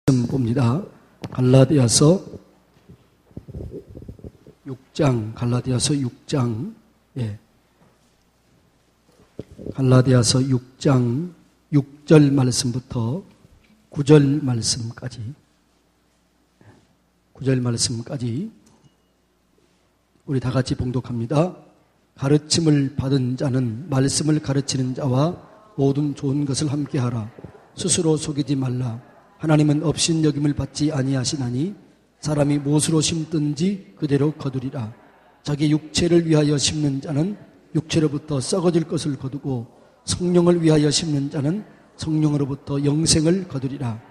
봅니다. 갈라디아서 6장, 갈라디아서 6장, 갈라디아서 6장 6절 말씀부터 9절 말씀까지, 9절 말씀까지 우리 다 같이 봉독합니다. 가르침을 받은 자는 말씀을 가르치는 자와 모든 좋은 것을 함께하라. 스스로 속이지 말라. 하나님은 업신여김을 받지 아니하시나니 사람이 무엇으로 심든지 그대로 거두리라. 자기 육체를 위하여 심는 자는 육체로부터 썩어질 것을 거두고 성령을 위하여 심는 자는 성령으로부터 영생을 거두리라.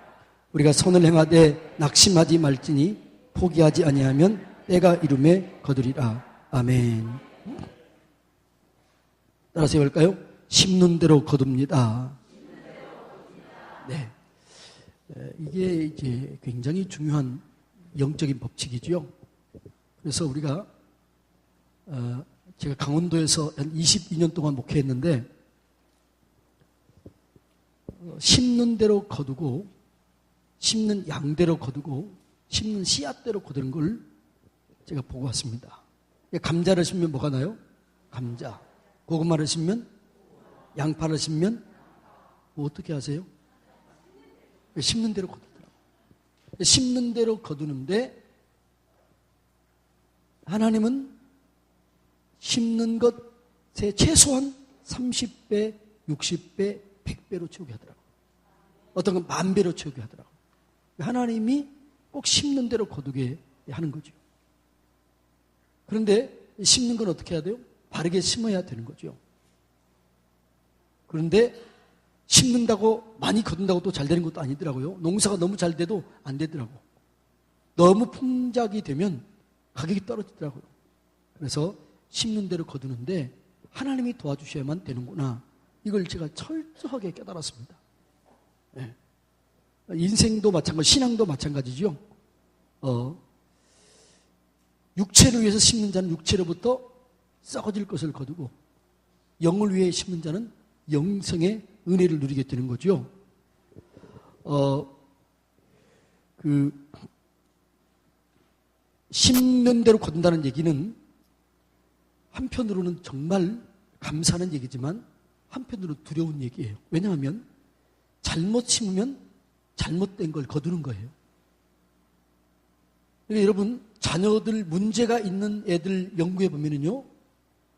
우리가 선을 행하되 낙심하지 말지니 포기하지 아니하면 때가 이름에 거두리라. 아멘. 따라서 해볼까요? 심는 대로 거둡니다. 네. 이게 이제 굉장히 중요한 영적인 법칙이죠. 그래서 우리가 제가 강원도에서 한 22년 동안 목회했는데 심는 대로 거두고 심는 양대로 거두고 심는 씨앗대로 거두는 걸 제가 보고 왔습니다. 감자를 심으면 뭐가 나요? 감자. 고구마를 심으면, 양파를 심으면 뭐 어떻게 하세요? 심는 대로 거두더라고요. 심는 대로 거두는데 하나님은 심는 것에 최소한 30배, 60배, 100배로 채우게 하더라고요. 어떤 건 10,000배로 채우게 하더라고요. 하나님이 꼭 심는 대로 거두게 하는 거죠. 그런데 심는 건 어떻게 해야 돼요? 바르게 심어야 되는 거죠. 그런데 심는다고 많이 거둔다고 또 잘 되는 것도 아니더라고요. 농사가 너무 잘 돼도 안 되더라고. 너무 풍작이 되면 가격이 떨어지더라고요. 그래서 심는 대로 거두는데 하나님이 도와주셔야만 되는구나. 이걸 제가 철저하게 깨달았습니다. 네. 인생도 마찬가지, 신앙도 마찬가지죠. 육체를 위해서 심는 자는 육체로부터 썩어질 것을 거두고 영을 위해 심는 자는 영생의 은혜를 누리게 되는 거죠. 심는 대로 거둔다는 얘기는 한편으로는 정말 감사하는 얘기지만 한편으로는 두려운 얘기예요. 왜냐하면 잘못 심으면 잘못된 걸 거두는 거예요. 그러니까 여러분, 자녀들 문제가 있는 애들 연구해 보면은요,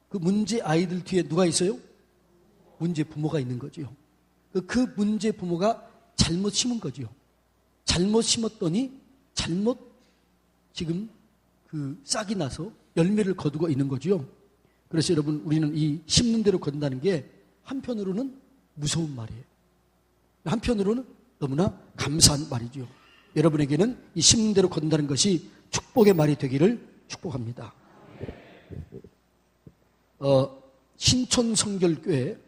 그 문제 아이들 뒤에 누가 있어요? 문제 부모가 있는 거죠. 그 문제 부모가 잘못 심은 거죠. 잘못 심었더니 잘못 지금 그 싹이 나서 열매를 거두고 있는 거죠. 그래서 여러분, 우리는 이 심는 대로 거둔다는 게 한편으로는 무서운 말이에요. 한편으로는 너무나 감사한 말이죠. 여러분에게는 이 심는 대로 거둔다는 것이 축복의 말이 되기를 축복합니다. 신촌성결교회,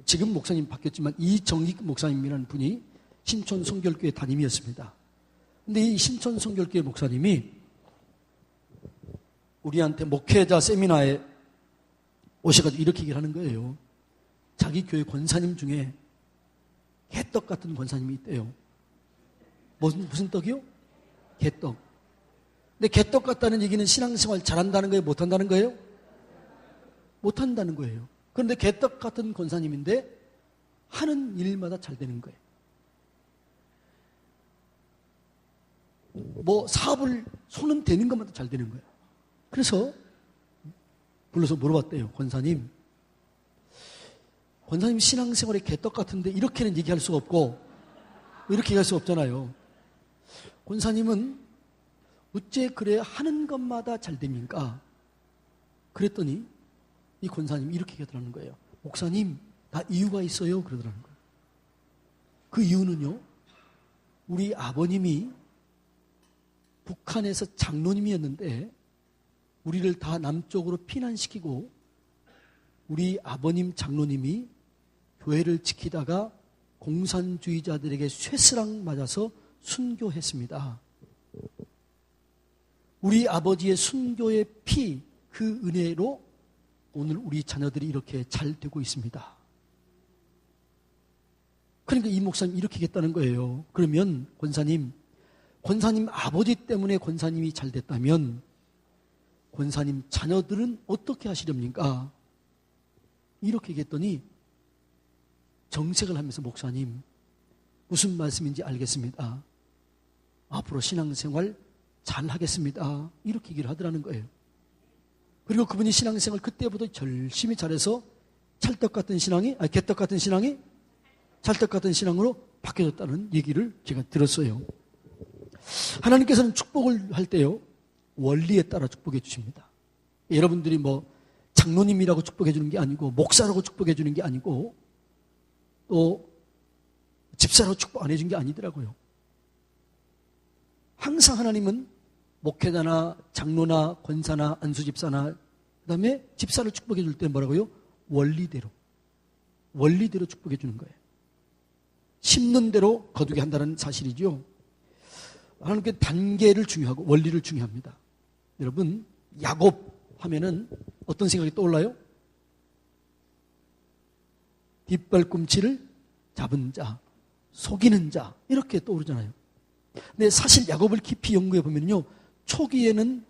지금 목사님 바뀌었지만 이정익 목사님이라는 분이 신촌성결교회 담임이었습니다. 근데 이 신촌성결교회 목사님이 우리한테 목회자 세미나에 오셔가지고 이렇게 얘기를 하는 거예요. 자기 교회 권사님 중에 개떡 같은 권사님이 있대요. 무슨 떡이요? 개떡. 근데 개떡 같다는 얘기는 신앙생활 잘한다는 거예요? 못한다는 거예요? 못한다는 거예요. 그런데 개떡 같은 권사님인데 하는 일마다 잘 되는 거예요. 뭐 사업을 손은 대는 것마다 잘 되는 거예요. 그래서 불러서 물어봤대요. 권사님 신앙생활에 개떡 같은데 이렇게는 얘기할 수 없고 이렇게 얘기할 수 없잖아요. 권사님은 어째 그래 하는 것마다 잘 됩니까? 그랬더니 이 권사님이 이렇게 얘기하더라는 거예요. 목사님, 다 이유가 있어요. 그러더라는 거예요. 그 이유는요, 우리 아버님이 북한에서 장로님이었는데 우리를 다 남쪽으로 피난시키고 우리 아버님 장로님이 교회를 지키다가 공산주의자들에게 쇠스랑 맞아서 순교했습니다. 우리 아버지의 순교의 피, 그 은혜로 오늘 우리 자녀들이 이렇게 잘 되고 있습니다. 그러니까 이 목사님 이렇게 했다는 거예요. 그러면 권사님 아버지 때문에 권사님이 잘 됐다면 권사님 자녀들은 어떻게 하시렵니까? 이렇게 얘기했더니 정색을 하면서 목사님 무슨 말씀인지 알겠습니다. 앞으로 신앙생활 잘 하겠습니다. 이렇게 얘기를 하더라는 거예요. 그리고 그분이 신앙생활 그때부터 열심히 잘해서 찰떡 같은 신앙이 개떡 같은 신앙이 찰떡 같은 신앙으로 바뀌어졌다는 얘기를 제가 들었어요. 하나님께서는 축복을 할 때요 원리에 따라 축복해 주십니다. 여러분들이 뭐 장로님이라고 축복해 주는 게 아니고 목사라고 축복해 주는 게 아니고 또 집사라고 축복 안 해준 게 아니더라고요. 항상 하나님은 목회자나 장로나 권사나 안수집사나 그 다음에 집사를 축복해 줄 때 뭐라고요? 원리대로 축복해 주는 거예요. 심는 대로 거두게 한다는 사실이죠. 하나님께 단계를 중요하고 원리를 중요합니다. 여러분 야곱 하면은 어떤 생각이 떠올라요? 뒷발꿈치를 잡은 자, 속이는 자 이렇게 떠오르잖아요. 근데 사실 야곱을 깊이 연구해 보면요 초기에는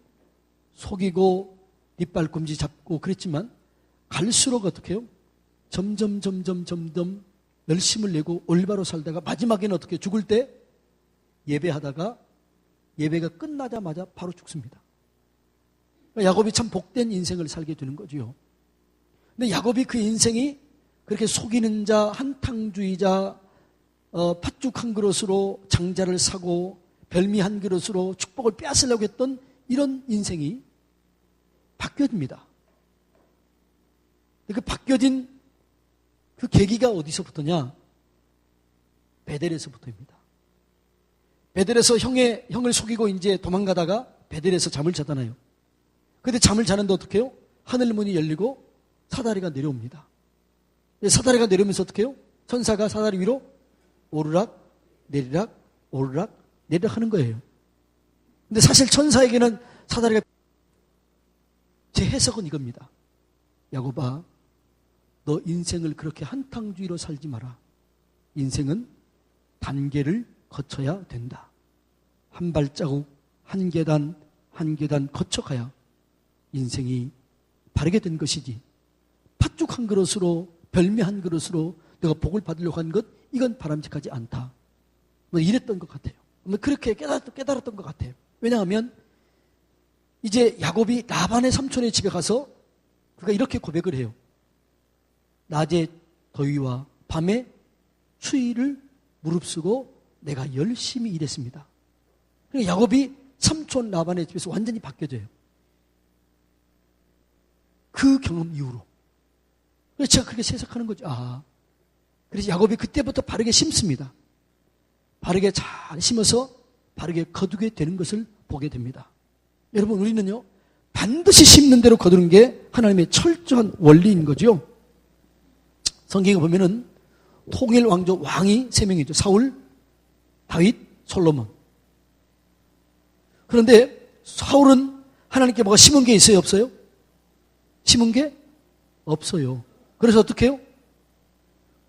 속이고 뒷발꿈치 잡고 그랬지만 갈수록 어떻게 해요? 점점 열심을 내고 올바로 살다가 마지막에는 어떻게 죽을 때 예배하다가 예배가 끝나자마자 바로 죽습니다. 야곱이 참 복된 인생을 살게 되는 거죠. 근데 야곱이 그 인생이 그렇게 속이는 자, 한탕주의자, 팥죽 한 그릇으로 장자를 사고 별미 한 그릇으로 축복을 빼앗으려고 했던 이런 인생이 바뀌어집니다. 그 바뀌어진 그 계기가 어디서부터냐? 베델에서부터입니다. 베델에서 형을 속이고 이제 도망가다가 베델에서 잠을 자잖아요. 근데 잠을 자는데 어떻게 해요? 하늘문이 열리고 사다리가 내려옵니다. 사다리가 내려오면서 어떻게 해요? 천사가 사다리 위로 오르락 내리락 오르락 내리락 하는 거예요. 근데 사실 천사에게는 사다리가 제 해석은 이겁니다. 야곱아 너 인생을 그렇게 한탕주의로 살지 마라. 인생은 단계를 거쳐야 된다. 한 발자국 한 계단 한 계단 거쳐가야 인생이 바르게 된 것이지 팥죽 한 그릇으로 별미 한 그릇으로 내가 복을 받으려고 한 것 이건 바람직하지 않다. 뭐 이랬던 것 같아요. 그렇게 깨달았던 것 같아요. 왜냐하면 이제 야곱이 라반의 삼촌의 집에 가서 그가 이렇게 고백을 해요. 낮에 더위와 밤에 추위를 무릅쓰고 내가 열심히 일했습니다. 그러니까 야곱이 삼촌 라반의 집에서 완전히 바뀌어져요. 그 경험 이후로. 그래서 제가 그렇게 해석하는 거죠. 그래서 야곱이 그때부터 바르게 심습니다. 바르게 잘 심어서 바르게 거두게 되는 것을 보게 됩니다. 여러분 우리는요 반드시 심는 대로 거두는 게 하나님의 철저한 원리인 거죠. 성경에 보면은 통일 왕조 왕이 3명이죠. 사울, 다윗, 솔로몬. 그런데 사울은 하나님께 뭐가 심은 게 있어요? 없어요? 심은 게 없어요. 그래서 어떻게 해요?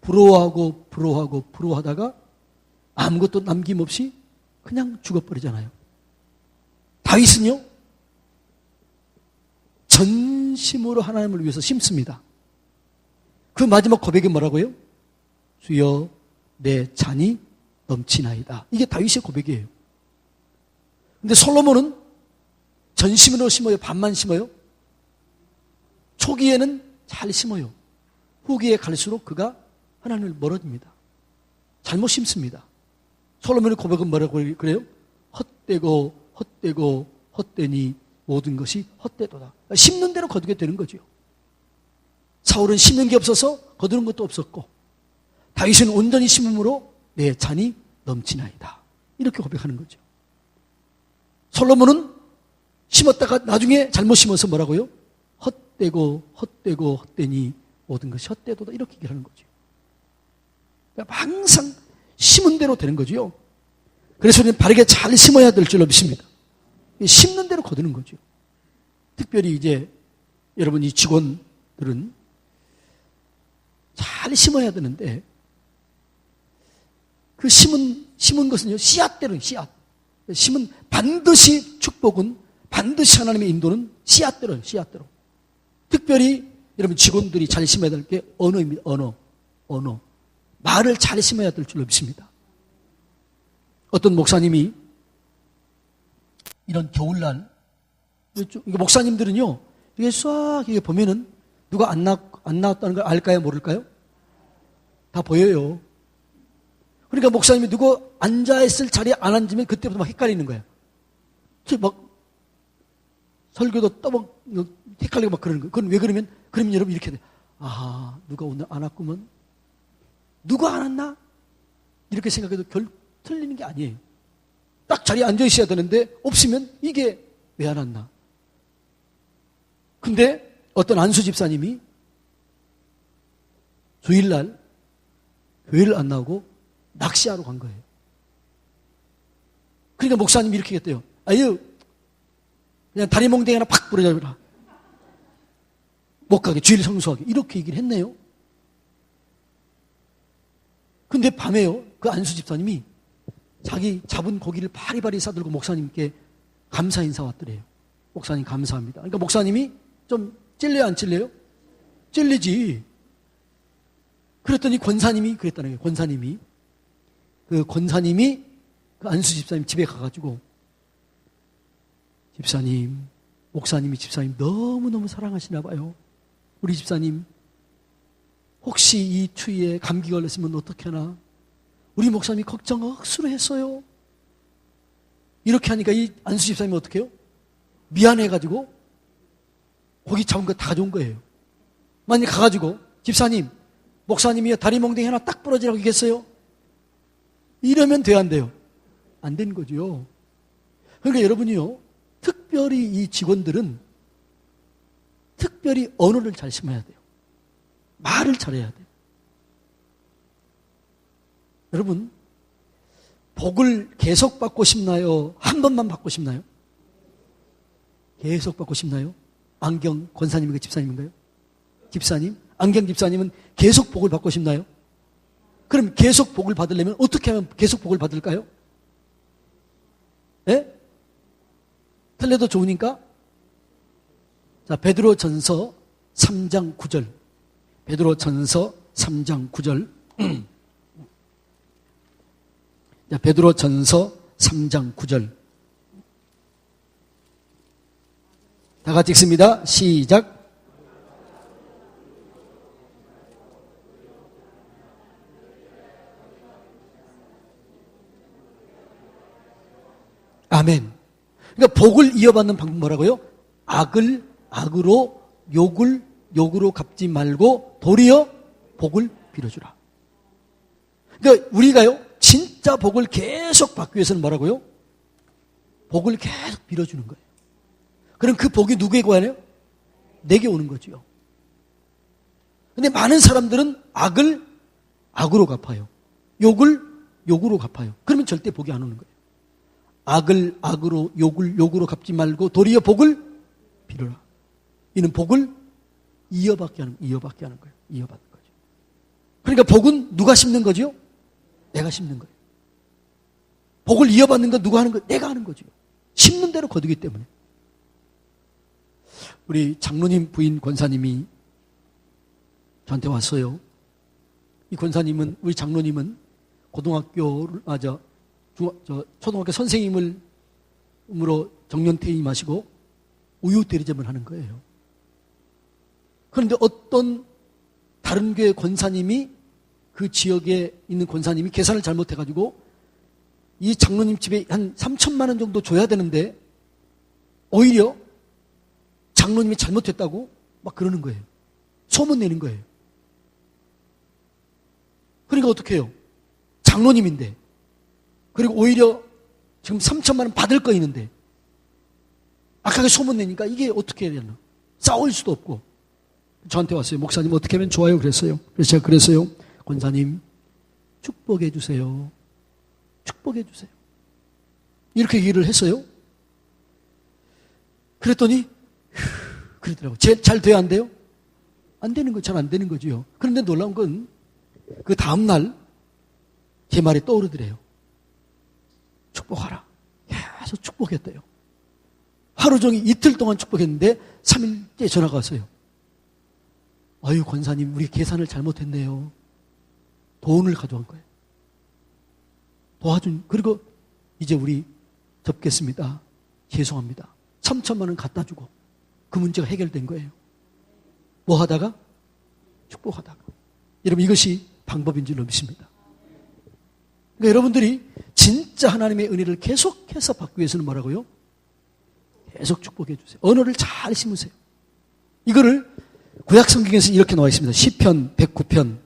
부러워하다가 아무것도 남김없이 그냥 죽어버리잖아요. 다윗은요 전심으로 하나님을 위해서 심습니다. 그 마지막 고백이 뭐라고요? 주여 내 잔이 넘치나이다. 이게 다윗의 고백이에요. 근데 솔로몬은 전심으로 심어요? 반만 심어요? 초기에는 잘 심어요. 후기에 갈수록 그가 하나님을 멀어집니다. 잘못 심습니다. 솔로몬의 고백은 뭐라고 그래요? 헛되고 헛되니 모든 것이 헛되도다. 심는 대로 거두게 되는 거죠. 사울은 심는 게 없어서 거두는 것도 없었고 다윗은 온전히 심음으로 내 잔이 넘치나이다. 이렇게 고백하는 거죠. 솔로몬은 심었다가 나중에 잘못 심어서 뭐라고요? 헛되니 모든 것이 헛되도다. 이렇게 얘기하는 거죠. 그러니까 항상 심은 대로 되는 거죠. 그래서 우리는 바르게 잘 심어야 될 줄로 믿습니다. 심는 대로 거두는 거죠. 특별히 이제 여러분 이 직원들은 잘 심어야 되는데 그 심은 것은요, 씨앗대로, 씨앗. 심은 반드시 축복은, 반드시 하나님의 인도는 씨앗대로요, 씨앗대로. 특별히 여러분 직원들이 잘 심어야 될 게 언어입니다, 언어. 말을 잘 심어야 될 줄로 믿습니다. 어떤 목사님이 이런 겨울날, 목사님들은요, 이게 싹 이게 보면은 누가 안 나왔다는 걸 알까요, 모를까요? 다 보여요. 그러니까 목사님이 누구 앉아있을 자리에 안 앉으면 그때부터 막 헷갈리는 거예요. 막 설교도 떠먹 헷갈리고 막 그러는 거예요. 그건 왜 그러면 여러분 이렇게 돼요. 아, 누가 오늘 안 왔구먼. 누가 안 왔나? 이렇게 생각해도 틀리는 게 아니에요. 딱 자리에 앉아 있어야 되는데 없으면 이게 왜 안 왔나? 근데 어떤 안수 집사님이 주일날 교회를 안 나오고 낚시하러 간 거예요. 그러니까 목사님이 이렇게 했대요. 아유, 그냥 다리 몽댕이 하나 팍 부러져라. 못 가게, 주일 성수하게. 이렇게 얘기를 했네요. 근데 밤에요, 그 안수 집사님이 자기 잡은 고기를 바리바리 싸들고 목사님께 감사 인사 왔더래요. 목사님 감사합니다. 그러니까 목사님이 좀 찔려요, 안 찔려요? 찔리지. 그랬더니 권사님이 그랬다는 거예요. 권사님이 그 안수 집사님 집에 가가지고 집사님, 목사님이 집사님 너무너무 사랑하시나 봐요. 우리 집사님 혹시 이 추위에 감기 걸렸으면 어떻게 하나? 우리 목사님이 걱정 억수로 했어요. 이렇게 하니까 이 안수 집사님이 어떻게 해요? 미안해가지고 고기 잡은 거 다 가져온 거예요. 만약 가가지고 집사님, 목사님이 다리 몽댕이 하나 딱 부러지라고 얘기했어요. 이러면 돼요, 안 돼요? 안 되는 거죠. 그러니까 여러분이요, 특별히 이 직원들은 특별히 언어를 잘 심어야 돼요. 말을 잘해야 돼요. 여러분, 복을 계속 받고 싶나요? 한 번만 받고 싶나요? 계속 받고 싶나요? 안경 권사님인가요? 집사님인가요? 집사님? 안경 집사님은 계속 복을 받고 싶나요? 그럼 계속 복을 받으려면 어떻게 하면 계속 복을 받을까요? 예? 틀려도 좋으니까? 자, 베드로전서 3장 9절. 베드로전서 3장 9절. 자, 베드로전서 3장 9절. 다 같이 읽습니다. 시작. 아멘. 그러니까 복을 이어받는 방법 뭐라고요? 악을 악으로, 욕을 욕으로 갚지 말고 도리어 복을 빌어주라. 그러니까 우리가요, 진짜 복을 계속 받기 위해서는 뭐라고요? 복을 계속 빌어주는 거예요. 그럼 그 복이 누구에게 와요? 내게 오는 거죠. 근데 많은 사람들은 악을 악으로 갚아요. 욕을 욕으로 갚아요. 그러면 절대 복이 안 오는 거예요. 악을 악으로, 욕을 욕으로 갚지 말고 도리어 복을 빌어라. 이는 복을 이어받게 하는 거예요. 이어받는 거죠. 그러니까 복은 누가 심는 거죠? 내가 심는 거예요. 복을 이어받는 건 누가 하는 거예요? 내가 하는 거죠. 심는 대로 거두기 때문에. 우리 장로님 부인 권사님이 저한테 왔어요. 이 권사님은, 우리 장로님은 고등학교를, 초등학교 선생님으로 정년 퇴임하시고 우유 대리점을 하는 거예요. 그런데 어떤 다른 교회 권사님이, 그 지역에 있는 권사님이 계산을 잘못해가지고 이 장로님 집에 한 3천만 원 정도 줘야 되는데 오히려 장로님이 잘못했다고 막 그러는 거예요. 소문 내는 거예요. 그러니까 어떻게 해요? 장로님인데, 그리고 오히려 지금 3천만 원 받을 거 있는데 악하게 소문 내니까 이게 어떻게 해야 되나? 싸울 수도 없고 저한테 왔어요. 목사님 어떻게 하면 좋아요? 그랬어요. 그래서 제가 그랬어요. 권사님 축복해 주세요. 축복해 주세요. 이렇게 얘기를 했어요. 그랬더니 그러더라고요. 잘 돼요? 안 돼요? 안 되는 거, 잘 안 되는 거죠. 그런데 놀라운 건 그 다음날 제 말에 떠오르더래요. 축복하라. 계속 축복했대요. 하루 종일 이틀 동안 축복했는데 3일째 전화가 왔어요. 아유, 권사님, 우리 계산을 잘못했네요. 돈을 가져간 거예요. 그리고 이제 우리 접겠습니다. 죄송합니다. 3천만 원 갖다 주고 그 문제가 해결된 거예요. 뭐 하다가? 축복하다가. 여러분, 이것이 방법인 줄 믿습니다. 그러니까 여러분들이 진짜 하나님의 은혜를 계속해서 받기 위해서는 뭐라고요? 계속 축복해 주세요. 언어를 잘 심으세요. 이거를 구약 성경에서 이렇게 나와 있습니다. 시편 109편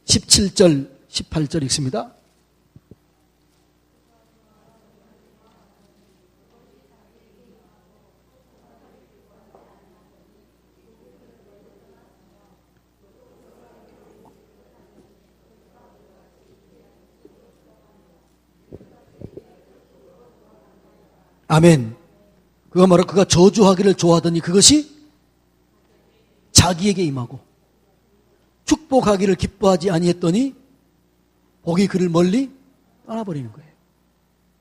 17절 18절 읽습니다. 아멘. 그가 뭐라, 그가 저주하기를 좋아하더니 그것이 자기에게 임하고 축복하기를 기뻐하지 아니했더니 복이 그를 멀리 떠나버리는 거예요.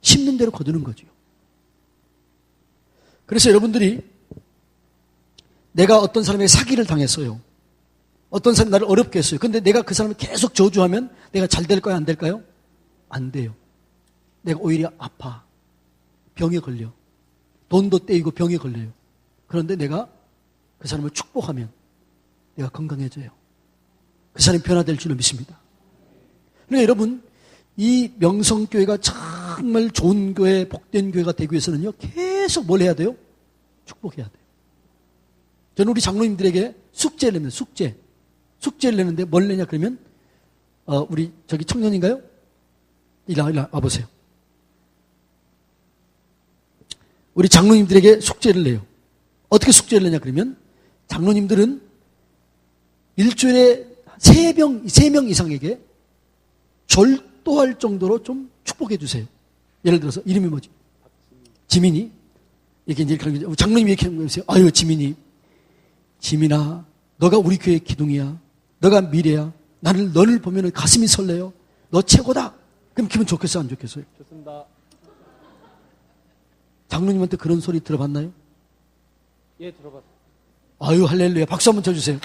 심는 대로 거두는 거죠. 그래서 여러분들이 내가 어떤 사람에게 사기를 당했어요. 어떤 사람이 나를 어렵게 했어요. 근데 내가 그 사람을 계속 저주하면 내가 잘 될까요? 안 될까요? 안 돼요. 내가 오히려 아파. 병에 걸려. 돈도 떼이고 병에 걸려요. 그런데 내가 그 사람을 축복하면 내가 건강해져요. 그 사람이 변화될 줄을 믿습니다. 그러니까 여러분, 이 명성교회가 정말 좋은 교회, 복된 교회가 되기 위해서는요, 계속 뭘 해야 돼요? 축복해야 돼요. 저는 우리 장로님들에게 숙제를 냅니다. 숙제를 내는데 뭘 내냐 그러면 우리 저기 청년인가요? 이리 와보세요. 우리 장로님들에게 숙제를 내요. 어떻게 숙제를 내냐 그러면 장로님들은 일주일에 3명 이상에게 절도할 정도로 좀 축복해 주세요. 예를 들어서 이름이 뭐지? 지민이. 이렇게 이제 장로님이 이렇게 하는 거예요. 아유, 지민아, 너가 우리 교회의 기둥이야. 너가 미래야. 너를 보면 가슴이 설레요. 너 최고다. 그럼 기분 좋겠어요? 안 좋겠어요? 좋습니다. 장로님한테 그런 소리 들어봤나요? 예, 들어봤어요. 아유, 할렐루야. 박수 한번 쳐주세요.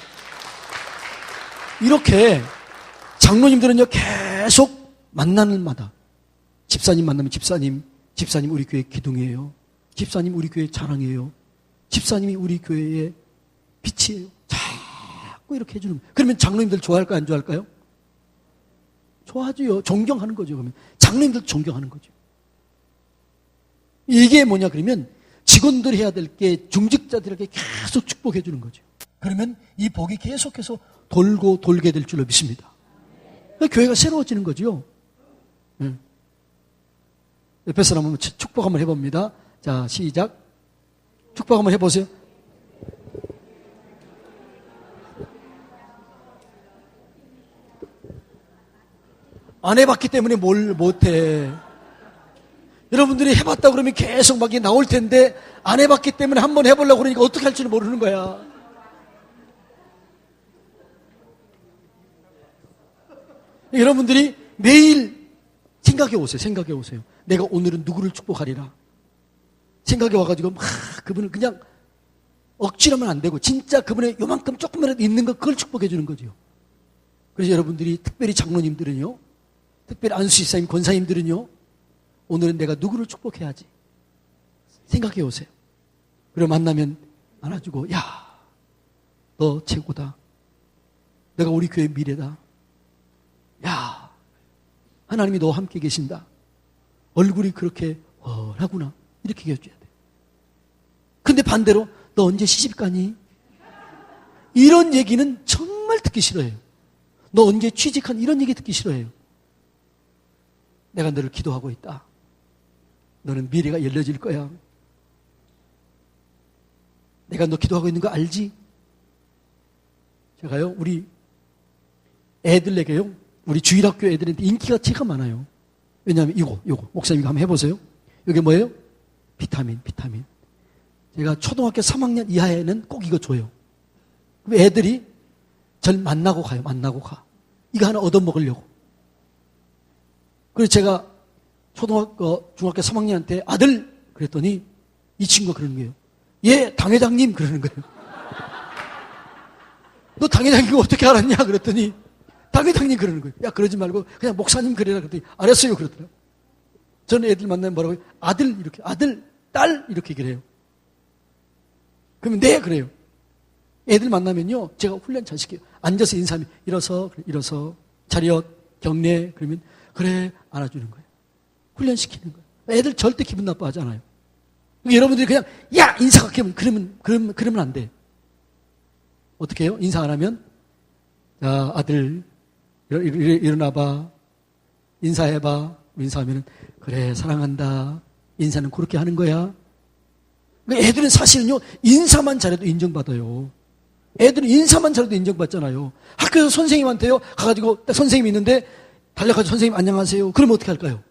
이렇게 장로님들은요, 계속 만나는 마다 집사님 만나면 집사님 우리 교회 기둥이에요. 집사님 우리 교회 자랑이에요. 집사님이 우리 교회의 빛이에요. 자꾸 이렇게 해주는 거예요. 그러면 장로님들 좋아할까요? 안 좋아할까요? 좋아하죠. 존경하는 거죠. 그러면 장로님들 존경하는 거죠. 이게 뭐냐 그러면 직원들이 해야 될 게 중직자들에게 계속 축복해 주는 거죠. 그러면 이 복이 계속해서 돌고 돌게 될 줄로 믿습니다. 교회가 새로워지는 거죠. 네. 옆에 사람 한번 축복 한번 해봅니다. 자, 시작. 축복 한번 해보세요. 안 해봤기 때문에 뭘 못해. 여러분들이 해봤다 그러면 계속 막 나올 텐데 안 해봤기 때문에 한번 해보려고 그러니까 어떻게 할지는 모르는 거야. 여러분들이 매일 생각해 오세요. 내가 오늘은 누구를 축복하리라. 생각해 와가지고 그분을 그냥 억지로 하면 안 되고 진짜 그분의 요만큼 조금이라도 있는 거 그걸 축복해 주는 거죠. 그래서 여러분들이 특별히 장로님들은요, 특별히 안수집사님, 권사님들은요, 오늘은 내가 누구를 축복해야지 생각해 오세요. 그리고 만나면 안아주고, 야, 너 최고다. 내가 우리 교회 미래다. 야, 하나님이 너와 함께 계신다. 얼굴이 그렇게 헐하구나. 이렇게 얘기해줘야 돼. 근데 반대로 너 언제 시집 가니? 이런 얘기는 정말 듣기 싫어해요. 너 언제 취직한 이런 얘기 듣기 싫어해요. 내가 너를 기도하고 있다. 너는 미래가 열려질 거야. 내가 너 기도하고 있는 거 알지? 제가요, 우리 애들에게요, 우리 주일학교 애들한테 인기가 제가 많아요. 왜냐하면 이거 목사님 한번 해보세요. 이게 뭐예요? 비타민. 제가 초등학교 3학년 이하에는 꼭 이거 줘요. 그럼 애들이 절 만나고 가요. 만나고 가. 이거 하나 얻어먹으려고. 그래서 제가 중학교 3학년한테 아들 그랬더니 이 친구가 그러는 거예요. 예, 당회장님 그러는 거예요. 너 당회장님 어떻게 알았냐 그랬더니 당회장님 그러는 거예요. 야, 그러지 말고 그냥 목사님 그래라 그랬더니 알았어요 그러더라고요. 저는 애들 만나면 뭐라고 해요? 아들 이렇게, 아들, 딸 이렇게 얘기를 해요. 그러면 네 그래요. 애들 만나면요 제가 훈련 잘 시켜요. 앉아서 인사하면 일어서 차렷 경례 그러면 그래 안아주는 거예요. 훈련시키는 거예요. 애들 절대 기분 나빠하지 않아요. 여러분들이 그냥 야 인사가 그러면 안 돼. 어떻게 해요? 인사 안 하면 자 아들 일어나봐 인사해봐. 인사하면 그래 사랑한다. 인사는 그렇게 하는 거야. 애들은 사실은요 인사만 잘해도 인정받아요. 애들은 인사만 잘해도 인정받잖아요. 학교에서 선생님한테요 가가지고 딱 선생님이 있는데 달려가지고 선생님 안녕하세요. 그러면 어떻게 할까요?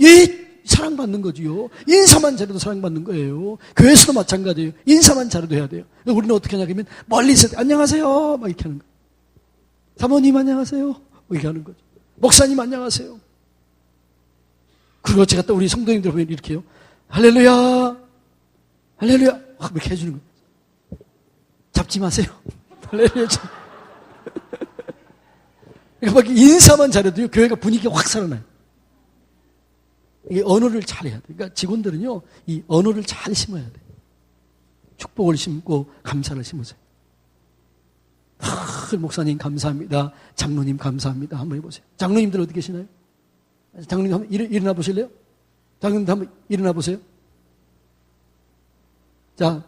예, 사랑받는 거지요. 인사만 잘해도 사랑받는 거예요. 교회에서도 마찬가지예요. 인사만 잘해도 해야 돼요. 우리는 어떻게 하냐 그러면 멀리 있을 때 안녕하세요 막 이렇게 하는 거예요. 사모님 안녕하세요 이렇게 하는 거죠. 목사님 안녕하세요. 그리고 제가 또 우리 성도님들 보면 이렇게 해요. 할렐루야 할렐루야 이렇게 해주는 거예요. 잡지 마세요. 할렐루야. 그러니까 인사만 잘해도요 교회가 분위기가 확 살아나요. 이게 언어를 잘해야 돼요. 그러니까 직원들은요 이 언어를 잘 심어야 돼요. 축복을 심고 감사를 심으세요. 목사님 감사합니다. 장로님 감사합니다. 한번 해보세요. 장로님들 어디 계시나요? 장로님 한번 일어나 보실래요? 장로님들 한번 일어나 보세요. 자,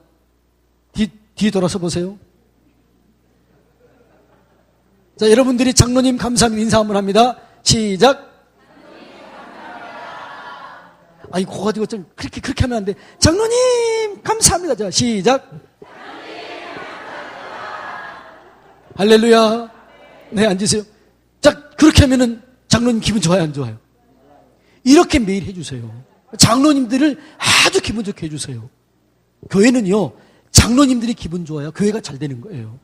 뒤 돌아서 보세요. 자, 여러분들이 장로님 감사합니다 인사 한번 합니다. 시작. 아니, 그거 가지고 좀 그렇게 하면 안 돼. 장로님 감사합니다. 자, 시작. 할렐루야. 네, 앉으세요. 자, 그렇게 하면은 장로님 기분 좋아요, 안 좋아요? 이렇게 매일 해주세요. 장로님들을 아주 기분 좋게 해주세요. 교회는요, 장로님들이 기분 좋아야 교회가 잘 되는 거예요.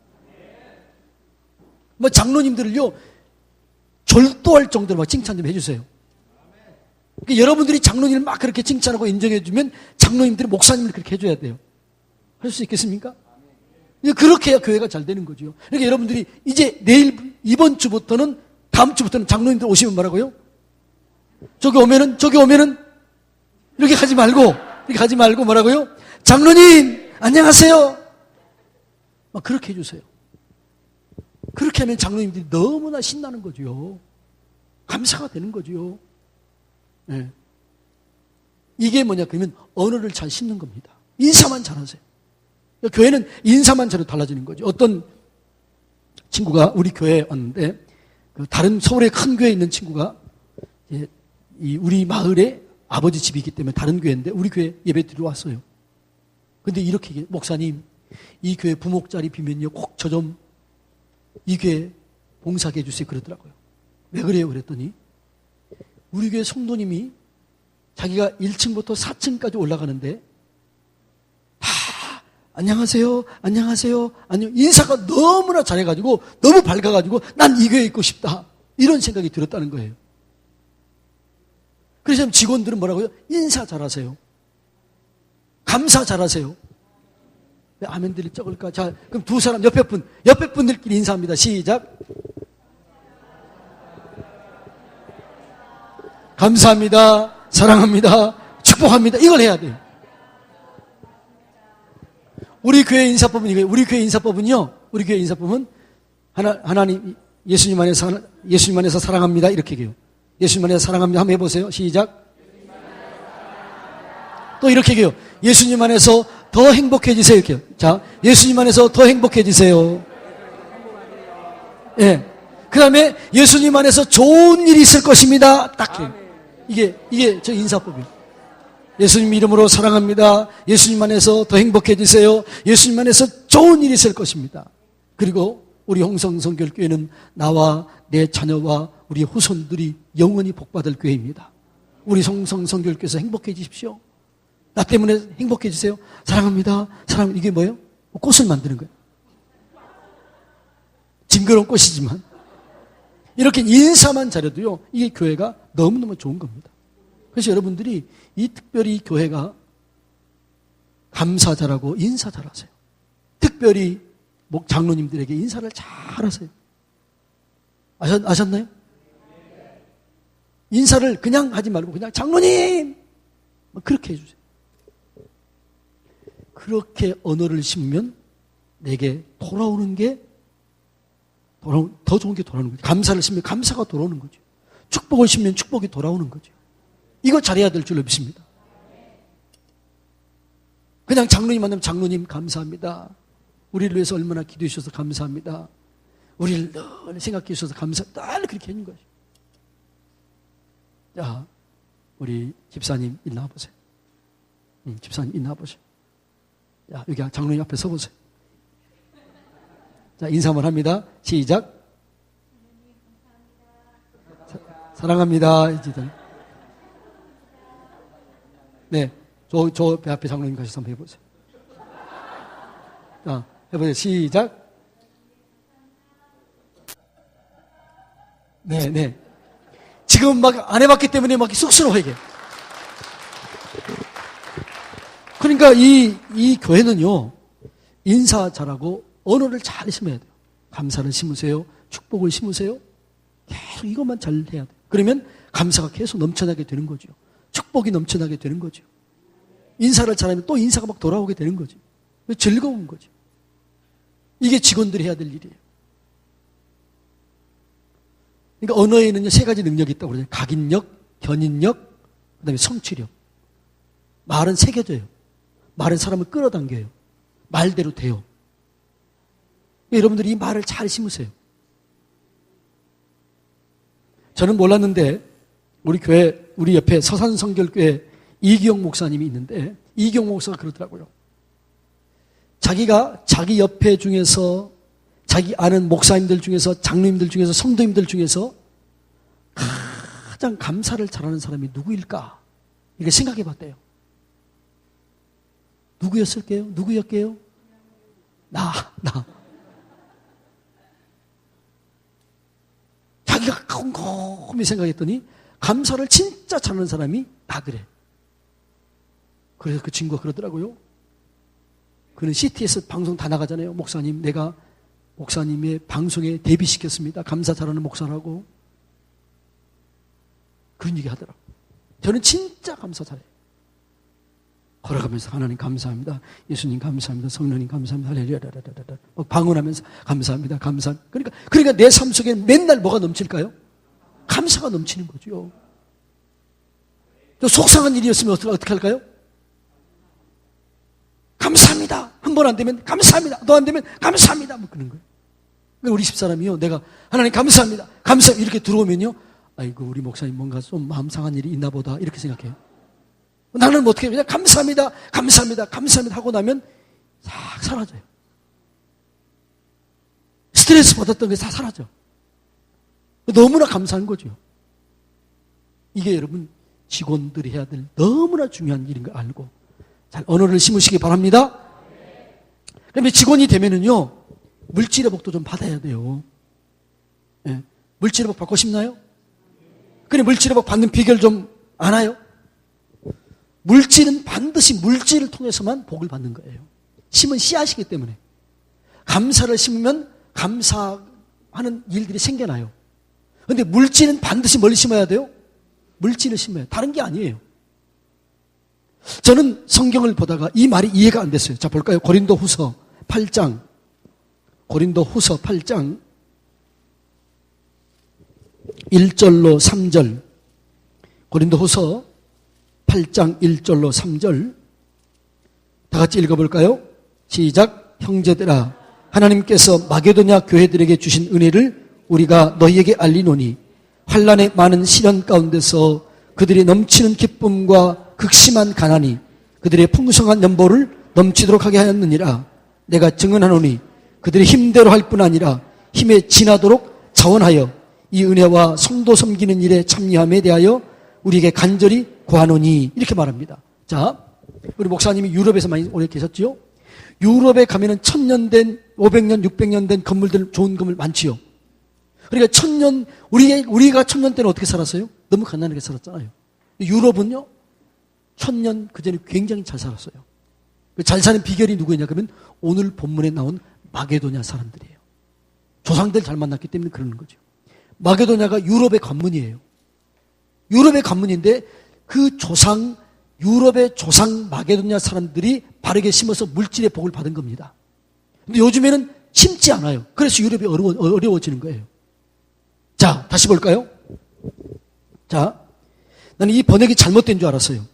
뭐 장로님들을요, 절도할 정도로 막 칭찬 좀 해주세요. 그러니까 여러분들이 장로님을 막 그렇게 칭찬하고 인정해주면 장로님들이 목사님을 그렇게 해줘야 돼요. 할 수 있겠습니까? 그렇게 해야 교회가 잘 되는 거죠. 그러니까 여러분들이 이제 이번 주부터는, 다음 주부터는 장로님들 오시면 뭐라고요? 저기 오면은, 이렇게 가지 말고 뭐라고요? 장로님, 안녕하세요. 막 그렇게 해주세요. 그렇게 하면 장로님들이 너무나 신나는 거죠. 감사가 되는 거죠. 네. 이게 뭐냐, 그러면 언어를 잘 심는 겁니다. 인사만 잘하세요. 교회는 인사만 잘해도 달라지는 거죠. 어떤 친구가 우리 교회에 왔는데, 다른 서울의 큰 교회에 있는 친구가 우리 마을에 아버지 집이 있기 때문에 다른 교회인데 우리 교회 예배 드리러 왔어요. 근데 이렇게 얘기해요. 목사님, 이 교회 부목자리 비면요 꼭 저 좀 이 교회 봉사하게 해주세요 그러더라고요. 왜 그래요? 그랬더니 우리 교회 성도님이 자기가 1층부터 4층까지 올라가는데 다 안녕하세요 인사가 너무나 잘해가지고 너무 밝아가지고 난 이 교회에 있고 싶다 이런 생각이 들었다는 거예요. 그래서 직원들은 뭐라고요? 인사 잘하세요. 감사 잘하세요. 왜 아멘들이 적을까? 자, 그럼 두 사람 옆에 분들끼리 인사합니다. 시작. 감사합니다. 사랑합니다. 축복합니다. 이걸 해야 돼요. 우리 교회 인사법은 이거예요. 우리 교회 인사법은 하나님 예수님 안에서 사랑합니다. 이렇게 얘기해요. 예수님 안에서 사랑합니다. 한번 해보세요. 시작. 또 이렇게 얘기해요. 예수님 안에서 더 행복해지세요. 이렇게요. 자, 예수님 안에서 더 행복해지세요. 예. 그 다음에 예수님 안에서 좋은 일이 있을 것입니다. 딱 해요. 이게 저 인사법이에요. 예수님 이름으로 사랑합니다. 예수님 안에서 더 행복해지세요. 예수님 안에서 좋은 일이 있을 것입니다. 그리고 우리 홍성성결교회는 나와 내 자녀와 우리 후손들이 영원히 복받을 교회입니다. 우리 홍성성결교회에서 행복해지십시오. 나 때문에 행복해지세요. 사랑합니다. 사랑합니다. 이게 뭐예요? 꽃을 만드는 거예요. 징그러운 꽃이지만. 이렇게 인사만 잘해도요, 이게 교회가 너무너무 좋은 겁니다. 그래서 여러분들이 이 특별히 교회가 감사 잘하고 인사 잘하세요. 특별히 장로님들에게 인사를 잘하세요. 아셨나요? 인사를 그냥 하지 말고 그냥 장로님! 그렇게 해주세요. 그렇게 언어를 심으면 내게 돌아오는 게 더 좋은 게 돌아오는 거죠. 감사를 심으면 감사가 돌아오는 거죠. 축복을 심으면 축복이 돌아오는 거죠. 이거 잘해야 될 줄로 믿습니다. 그냥 장로님 만나면 장로님 감사합니다. 우리를 위해서 얼마나 기도해 주셔서 감사합니다. 우리를 늘 생각해 주셔서 감사합니다. 늘 그렇게 하는 거죠. 자, 우리 집사님 일 나와보세요. 집사님 일 나와보세요. 자, 여기 장로님 앞에 서보세요. 자, 인사만 합니다. 시작. 사랑합니다. 네, 저 배 앞에 장로님 가셔서 한번 해보세요. 자, 해보세요. 시작. 네. 지금 막 안 해봤기 때문에 막 쑥스러워하게. 그러니까 이 교회는요, 인사 잘하고 언어를 잘 심어야 돼요. 감사를 심으세요. 축복을 심으세요. 계속 이것만 잘 해야 돼요. 그러면 감사가 계속 넘쳐나게 되는 거죠. 축복이 넘쳐나게 되는 거죠. 인사를 잘하면 또 인사가 막 돌아오게 되는 거죠. 즐거운 거죠. 이게 직원들이 해야 될 일이에요. 그러니까 언어에는요, 세 가지 능력이 있다고 그러잖아요. 각인력, 견인력, 그 다음에 성취력. 말은 새겨져요. 말은 사람을 끌어당겨요. 말대로 돼요. 여러분들이 이 말을 잘 심으세요. 저는 몰랐는데 우리 옆에 서산성결교회 이기영 목사님이 있는데 이기영 목사가 그러더라고요. 자기가 자기 옆에 중에서 자기 아는 목사님들 중에서 장로님들 중에서 성도님들 중에서 가장 감사를 잘하는 사람이 누구일까? 이렇게 생각해 봤대요. 누구였게요? 나. 자기가 곰곰이 생각했더니 감사를 진짜 잘하는 사람이 나더래. 그래서 그 친구가 그러더라고요. 그는 CTS 방송 다 나가잖아요. 목사님, 내가 목사님의 방송에 데뷔시켰습니다. 감사 잘하는 목사라고. 그런 얘기 하더라고요. 저는 진짜 감사 잘해요. 걸어가면서 하나님 감사합니다. 예수님 감사합니다. 성령님 감사합니다. 할렐루야. 방언하면서 감사합니다. 그러니까 내 삶 속에 맨날 뭐가 넘칠까요? 감사가 넘치는 거죠. 속상한 일이었으면 어떻게 할까요? 감사합니다. 한 번 안 되면 감사합니다. 너 안 되면 감사합니다. 뭐 그런 거예요. 우리 집사람이요, 내가 하나님 감사합니다. 이렇게 들어오면요, 아이고 우리 목사님 뭔가 좀 마음 상한 일이 있나 보다 이렇게 생각해요. 나는 뭐 어떻게 해요? 그냥 감사합니다 하고 나면 싹 사라져요. 스트레스 받았던 게 다 사라져. 너무나 감사한 거죠. 이게 여러분 직원들이 해야 될 너무나 중요한 일인 걸 알고 잘 언어를 심으시기 바랍니다. 그런데 직원이 되면은요, 물질회복도 좀 받아야 돼요. 네. 물질회복 받고 싶나요? 그래, 물질회복 받는 비결 좀 아나요? 물질은 반드시 물질을 통해서만 복을 받는 거예요. 심은 씨앗이기 때문에. 감사를 심으면 감사하는 일들이 생겨나요. 그런데 물질은 반드시 뭘 심어야 돼요? 물질을 심어야 돼요. 다른 게 아니에요. 저는 성경을 보다가 이 말이 이해가 안 됐어요. 자, 볼까요? 고린도후서 8장 1절로 3절. 고린도후서 8장 1절로 3절. 다 같이 읽어볼까요? 시작. 형제들아, 하나님께서 마게도냐 교회들에게 주신 은혜를 우리가 너희에게 알리노니 환난의 많은 시련 가운데서 그들이 넘치는 기쁨과 극심한 가난이 그들의 풍성한 연보를 넘치도록 하게 하였느니라. 내가 증언하노니 그들이 힘대로 할 뿐 아니라 힘에 지나도록 자원하여 이 은혜와 성도 섬기는 일에 참여함에 대하여 우리에게 간절히 구하노니, 이렇게 말합니다. 자, 우리 목사님이 유럽에서 많이 오래 계셨지요? 유럽에 가면은 1000년 된, 500년, 600년 된 건물들, 좋은 건물 많지요. 그러니까 1000년, 우리가 1000년 때는 어떻게 살았어요? 너무 가난하게 살았잖아요. 유럽은요, 1000년 그 전에 굉장히 잘 살았어요. 잘 사는 비결이 누구냐? 그러면 오늘 본문에 나온 마게도냐 사람들이에요. 조상들 잘 만났기 때문에 그러는 거죠. 마게도냐가 유럽의 관문이에요. 유럽의 관문인데 그 조상, 유럽의 조상 마게도냐 사람들이 바르게 심어서 물질의 복을 받은 겁니다. 근데 요즘에는 심지 않아요. 그래서 유럽이 어려워지는 거예요. 자, 다시 볼까요? 자, 나는 이 번역이 잘못된 줄 알았어요.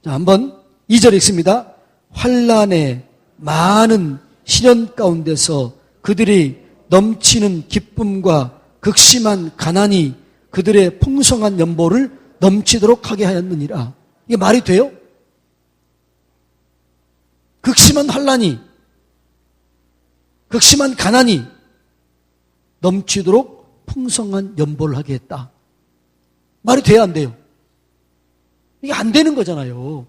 자, 한번 2절 읽습니다. 환난의 많은 시련 가운데서 그들이 넘치는 기쁨과 극심한 가난이 그들의 풍성한 연보를 넘치도록 하게 하였느니라. 이게 말이 돼요? 극심한 환난이, 극심한 가난이 넘치도록 풍성한 연보를 하게 했다. 말이 돼야 안 돼요? 이게 안 되는 거잖아요.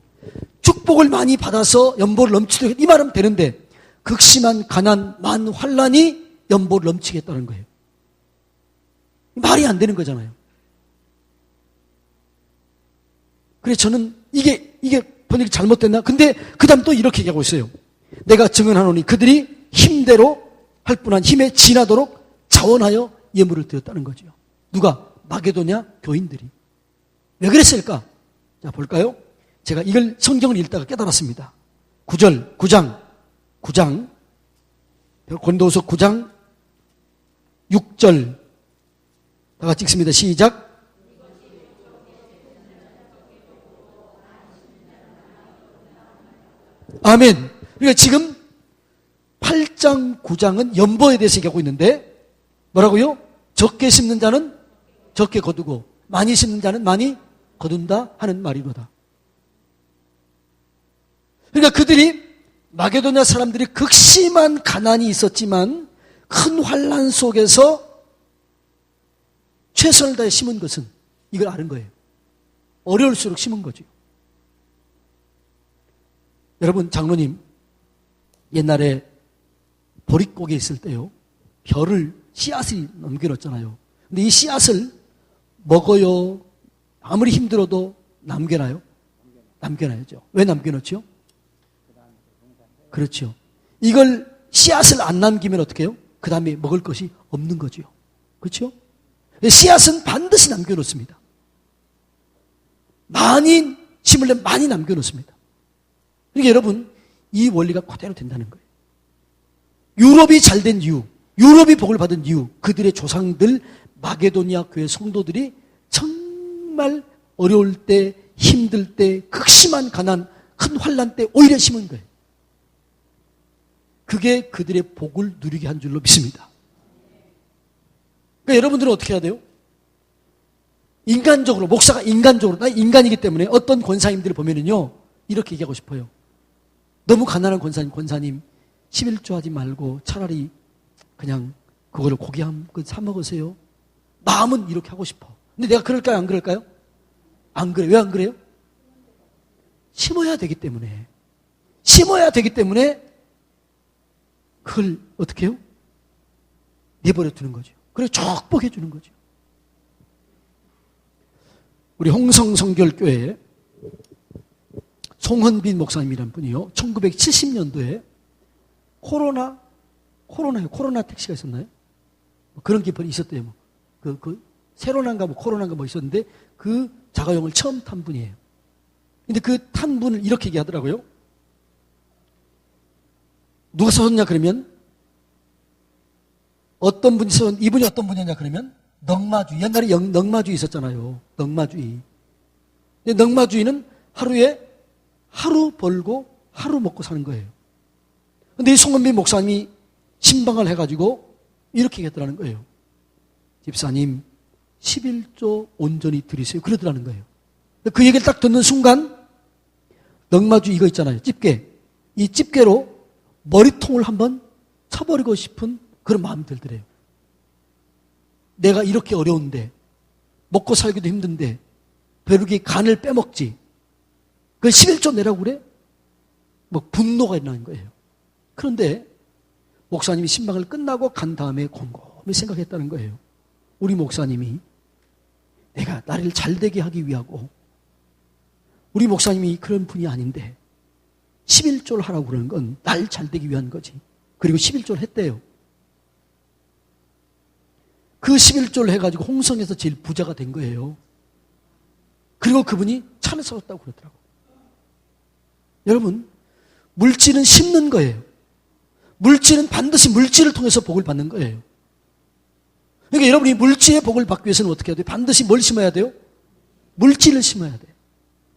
축복을 많이 받아서 연보를 넘치도록 이 말은 되는데 극심한 가난, 많은 환난이 연보를 넘치게 했다는 거예요. 말이 안 되는 거잖아요. 그래서 저는 이게 번역이 잘못됐나? 근데 그 다음 또 이렇게 얘기하고 있어요. 내가 증언하노니 그들이 힘대로 할 뿐한 힘에 지나도록 자원하여 예물을 드렸다는 거죠. 누가? 마게도냐 교인들이. 왜 그랬을까? 자, 볼까요? 제가 이걸 성경을 읽다가 깨달았습니다. 9장 고린도후서 9장 6절 다 같이 읽습니다. 시작. 아멘. 그러니까 지금 8장 9장은 연보에 대해서 얘기하고 있는데 뭐라고요? 적게 심는 자는 적게 거두고 많이 심는 자는 많이 거둔다 하는 말이로다. 그러니까 그들이 마게도냐 사람들이 극심한 가난이 있었지만 큰 환난 속에서 최선을 다해 심은 것은 이걸 아는 거예요. 어려울수록 심은 거죠. 여러분, 장로님 옛날에 보릿고개 있을 때요, 별을 씨앗을 남겨놓잖아요. 근데 이 씨앗을 먹어요? 아무리 힘들어도 남겨놔요? 남겨놔야죠. 왜 남겨놓죠? 그렇죠. 이걸 씨앗을 안 남기면 어떻게 해요? 그 다음에 먹을 것이 없는 거죠. 그렇죠? 씨앗은 반드시 남겨놓습니다. 많이 심으려면 많이 남겨놓습니다. 그러니까 여러분, 이 원리가 그대로 된다는 거예요. 유럽이 잘된 이유, 유럽이 복을 받은 이유, 그들의 조상들 마게도니아 교회 성도들이 정말 어려울 때, 힘들 때, 극심한 가난, 큰 환난 때 오히려 심은 거예요. 그게 그들의 복을 누리게 한 줄로 믿습니다. 그러니까 여러분들은 어떻게 해야 돼요? 인간적으로, 목사가 인간적으로, 나 인간이기 때문에 어떤 권사님들을 보면은요, 이렇게 얘기하고 싶어요. 너무 가난한 권사님 11조 하지 말고 차라리 그냥 그거를 고기 한 그 사 먹으세요. 마음은 이렇게 하고 싶어. 근데 내가 그럴까요? 안 그럴까요? 안 그래요. 왜 안 그래요? 심어야 되기 때문에. 심어야 되기 때문에 그걸 어떻게 해요? 내버려 두는 거죠. 그래서 축복해 주는 거죠. 우리 홍성성결교회 송헌빈 목사님이라는 분이요, 1970년도에 코로나 택시가 있었나요? 그런 게 있었대요. 세로나인가 코로나인가 있었는데 그 자가용을 처음 탄 분이에요. 근데 그 탄 분을 이렇게 얘기하더라고요. 누가 써줬냐 그러면 어떤 분이 이분이 어떤 분이냐 그러면 넉마주의. 옛날에 넉마주의 있었잖아요. 넉마주의. 근데 넉마주의는 하루에 하루 벌고 하루 먹고 사는 거예요. 근데 이 송은빈 목사님이 신방을 해가지고 이렇게 얘기했더라는 거예요. 집사님 11조 온전히 드리세요. 그러더라는 거예요. 그 얘기를 딱 듣는 순간 넉마주의 이거 있잖아요. 집게. 이 집게로 머리통을 한번 쳐버리고 싶은 그런 마음이 들더래요. 내가 이렇게 어려운데 먹고 살기도 힘든데 벼룩이 간을 빼먹지. 그 11조 내라고 그래? 뭐 분노가 일어나는 거예요. 그런데 목사님이 신방을 끝나고 간 다음에 곰곰이 생각했다는 거예요. 우리 목사님이 내가 나를 잘되게 하기 위하고 우리 목사님이 그런 분이 아닌데 11조를 하라고 그러는 건 날 잘되기 위한 거지. 그리고 11조를 했대요. 그 11조를 해가지고 홍성에서 제일 부자가 된 거예요. 그리고 그분이 차를 사왔다고 그러더라고요. 여러분, 물질은 심는 거예요. 물질은 반드시 물질을 통해서 복을 받는 거예요. 그러니까 여러분이 물질의 복을 받기 위해서는 어떻게 해야 돼요? 반드시 뭘 심어야 돼요? 물질을 심어야 돼요.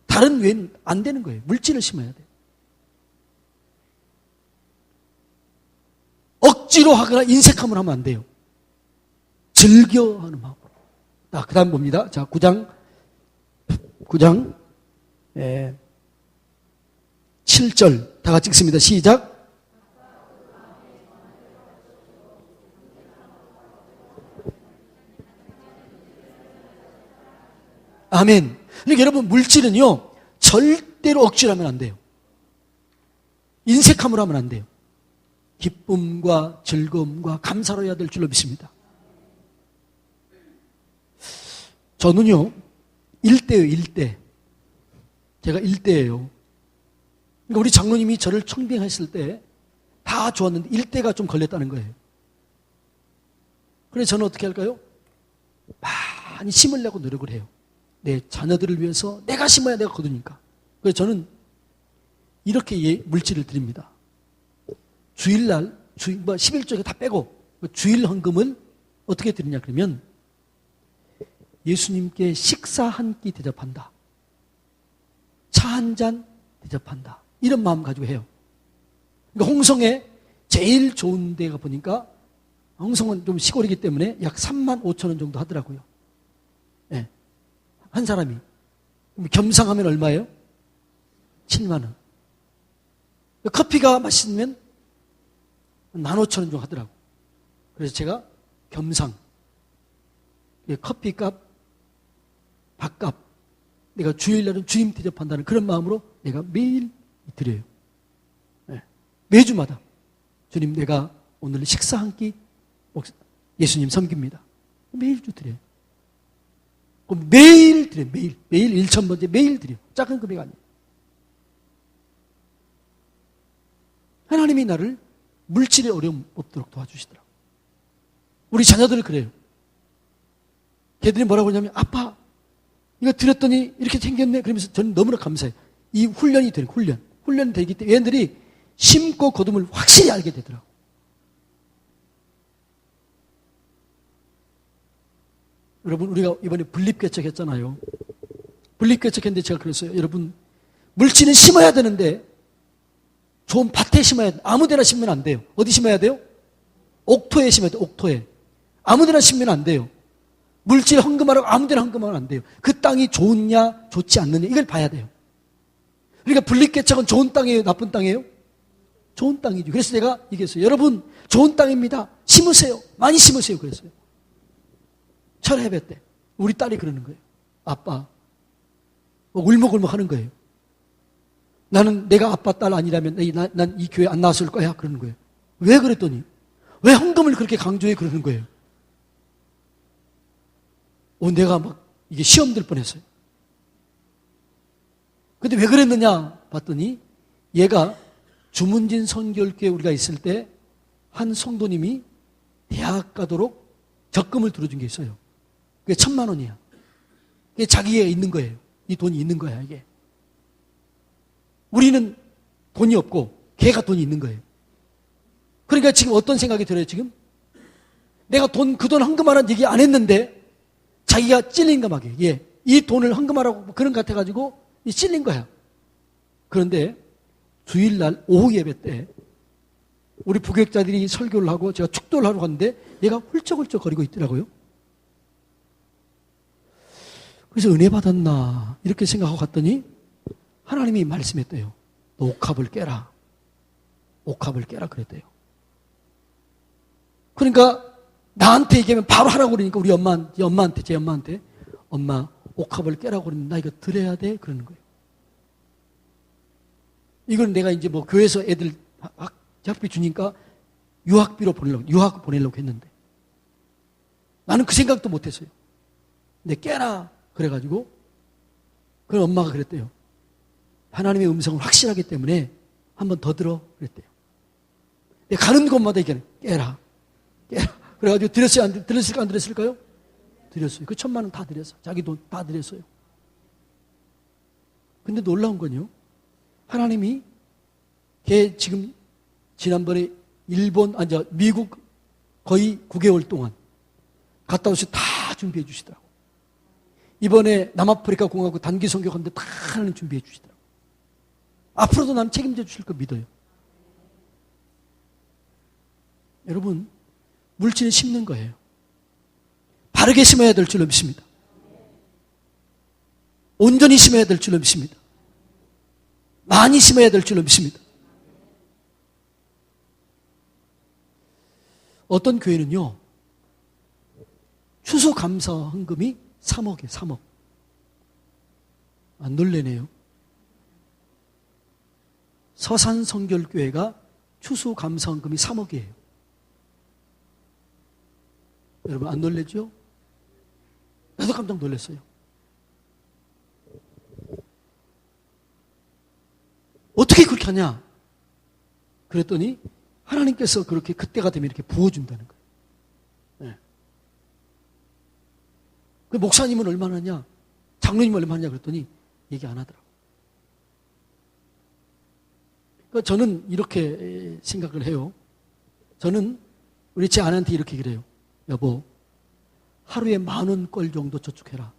다른 외에는 안 되는 거예요. 물질을 심어야 돼요. 억지로 하거나 인색함을 하면 안 돼요. 즐겨하는 마음으로. 그 다음 봅니다. 자, 9장 7절 다 같이 읽습니다. 시작. 아멘. 그러니까 여러분, 물질은요 절대로 억지로 하면 안 돼요. 인색함으로 하면 안 돼요. 기쁨과 즐거움과 감사로 해야 될 줄로 믿습니다. 저는요 1대예요. 1대. 제가 1대예요. 그러니까 우리 장로님이 저를 청빙했을 때 다 좋았는데 1대가 좀 걸렸다는 거예요. 그래서 저는 어떻게 할까요? 많이 심으려고 노력을 해요. 내 자녀들을 위해서 내가 심어야 내가 거두니까. 그래서 저는 이렇게 물질을 드립니다. 주일날 11조에 다 빼고 주일 헌금을 어떻게 드리냐 그러면 예수님께 식사 한 끼 대접한다. 차 한 잔 대접한다. 이런 마음 가지고 해요. 그러니까 홍성에 제일 좋은 데가 보니까 홍성은 좀 시골이기 때문에 약 3만 5천 원 정도 하더라고요. 네. 한 사람이. 겸상하면 얼마예요? 7만 원. 커피가 맛있으면 15,000원 정도 하더라고. 그래서 제가 겸상, 커피값, 밥값, 내가 주일날은 주임 대접한다는 그런 마음으로 내가 매일 드려요. 네. 매주마다 주님 내가 오늘 식사 한 끼 예수님 섬깁니다. 매일 주 드려요. 그럼 매일 드려요. 매일 1,000번째 매일 드려요. 작은 금액 아니에요. 하나님이 나를 물질의 어려움 없도록 도와주시더라고요. 우리 자녀들 그래요. 걔들이 뭐라고 하냐면 아빠 이거 드렸더니 이렇게 생겼네. 그러면서 저는 너무나 감사해요. 이 훈련이 되는 훈련이 되기 때문에 얘들이 심고 거둠을 확실히 알게 되더라고요. 여러분 우리가 이번에 분립개척했잖아요. 분립개척했는데 제가 그랬어요. 여러분 물질은 심어야 되는데 좋은 밭에 심어야 돼. 아무 데나 심으면 안 돼요. 어디 심어야 돼요? 옥토에 심어야 돼요. 옥토에. 아무 데나 심으면 안 돼요. 물질 헌금하라고 아무 데나 헌금하면 안 돼요. 그 땅이 좋으냐 좋지 않느냐 이걸 봐야 돼요. 그러니까 분립개척은 좋은 땅이에요? 나쁜 땅이에요? 좋은 땅이죠. 그래서 내가 얘기했어요. 여러분 좋은 땅입니다. 심으세요. 많이 심으세요. 그랬어요. 철회배 때 우리 딸이 그러는 거예요. 아빠 울먹울먹 하는 거예요. 나는 내가 아빠 딸 아니라면 난 이 교회 안 나왔을 거야 그러는 거예요. 왜 그랬더니 왜 헌금을 그렇게 강조해 그러는 거예요. 내가 막 이게 시험 들 뻔했어요. 근데 왜 그랬느냐 봤더니 얘가 주문진 선교교회 우리가 있을 때 한 성도님이 대학 가도록 적금을 들어준 게 있어요. 그게 1,000만 원이야. 그게 자기에 있는 거예요. 이 돈이 있는 거야 이게. 우리는 돈이 없고 걔가 돈이 있는 거예요. 그러니까 지금 어떤 생각이 들어요 지금? 내가 그 돈 헌금하라는 얘기 안 했는데 자기가 찔린 거 막이에요. 예. 이 돈을 헌금하라고 그런 것 같아가지고 찔린 거야. 그런데 주일날 오후 예배 때 우리 부교육자들이 설교를 하고 제가 축도를 하러 갔는데 얘가 훌쩍훌쩍 거리고 있더라고요. 그래서 은혜 받았나 이렇게 생각하고 갔더니 하나님이 말씀했대요. 너 옥합을 깨라. 옥합을 깨라 그랬대요. 그러니까 나한테 얘기하면 바로 하라고 그러니까 우리 제 엄마한테 엄마 옥합을 깨라고 그러면 나 이거 드려야 돼? 그러는 거예요. 이건 내가 이제 뭐 교회에서 애들 학비 주니까 유학 보내려고 했는데 나는 그 생각도 못 했어요. 근데 깨라 그래가지고 그 엄마가 그랬대요. 하나님의 음성을 확실하기 때문에 한 번 더 들어 그랬대요. 근데 가는 곳마다 얘기하는 깨라. 그래가지고 드렸을까 안 드렸을까요? 드렸어요. 그 1,000만 원 다 드렸어. 자기 돈 다 드렸어요. 근데 놀라운 건요. 하나님이 걔 지금 지난번에 미국 거의 9개월 동안 갔다 오셔서 다 준비해 주시더라고. 이번에 남아프리카 공화국 단기 선교하는데 다 하나님 준비해 주시더라고. 앞으로도 남 책임져 주실 거 믿어요. 여러분, 물질은 심는 거예요. 바르게 심어야 될 줄로 믿습니다. 온전히 심어야 될 줄로 믿습니다. 많이 심어야 될 줄로 믿습니다. 어떤 교회는요, 추수감사 헌금이 3억이에요, 3억. 안 놀래네요. 서산성결교회가 추수감사 헌금이 3억이에요. 여러분, 안 놀래죠? 나도 깜짝 놀랐어요. 어떻게 그렇게 하냐? 그랬더니 하나님께서 그렇게 그때가 되면 이렇게 부어준다는 거예요. 네. 그 목사님은 얼마나 하냐? 장로님은 얼마나 하냐? 그랬더니 얘기 안 하더라고요. 그러니까 저는 이렇게 생각을 해요. 저는 우리 제 아내한테 이렇게 그래요. 여보, 하루에 10,000원꼴 정도 저축해라.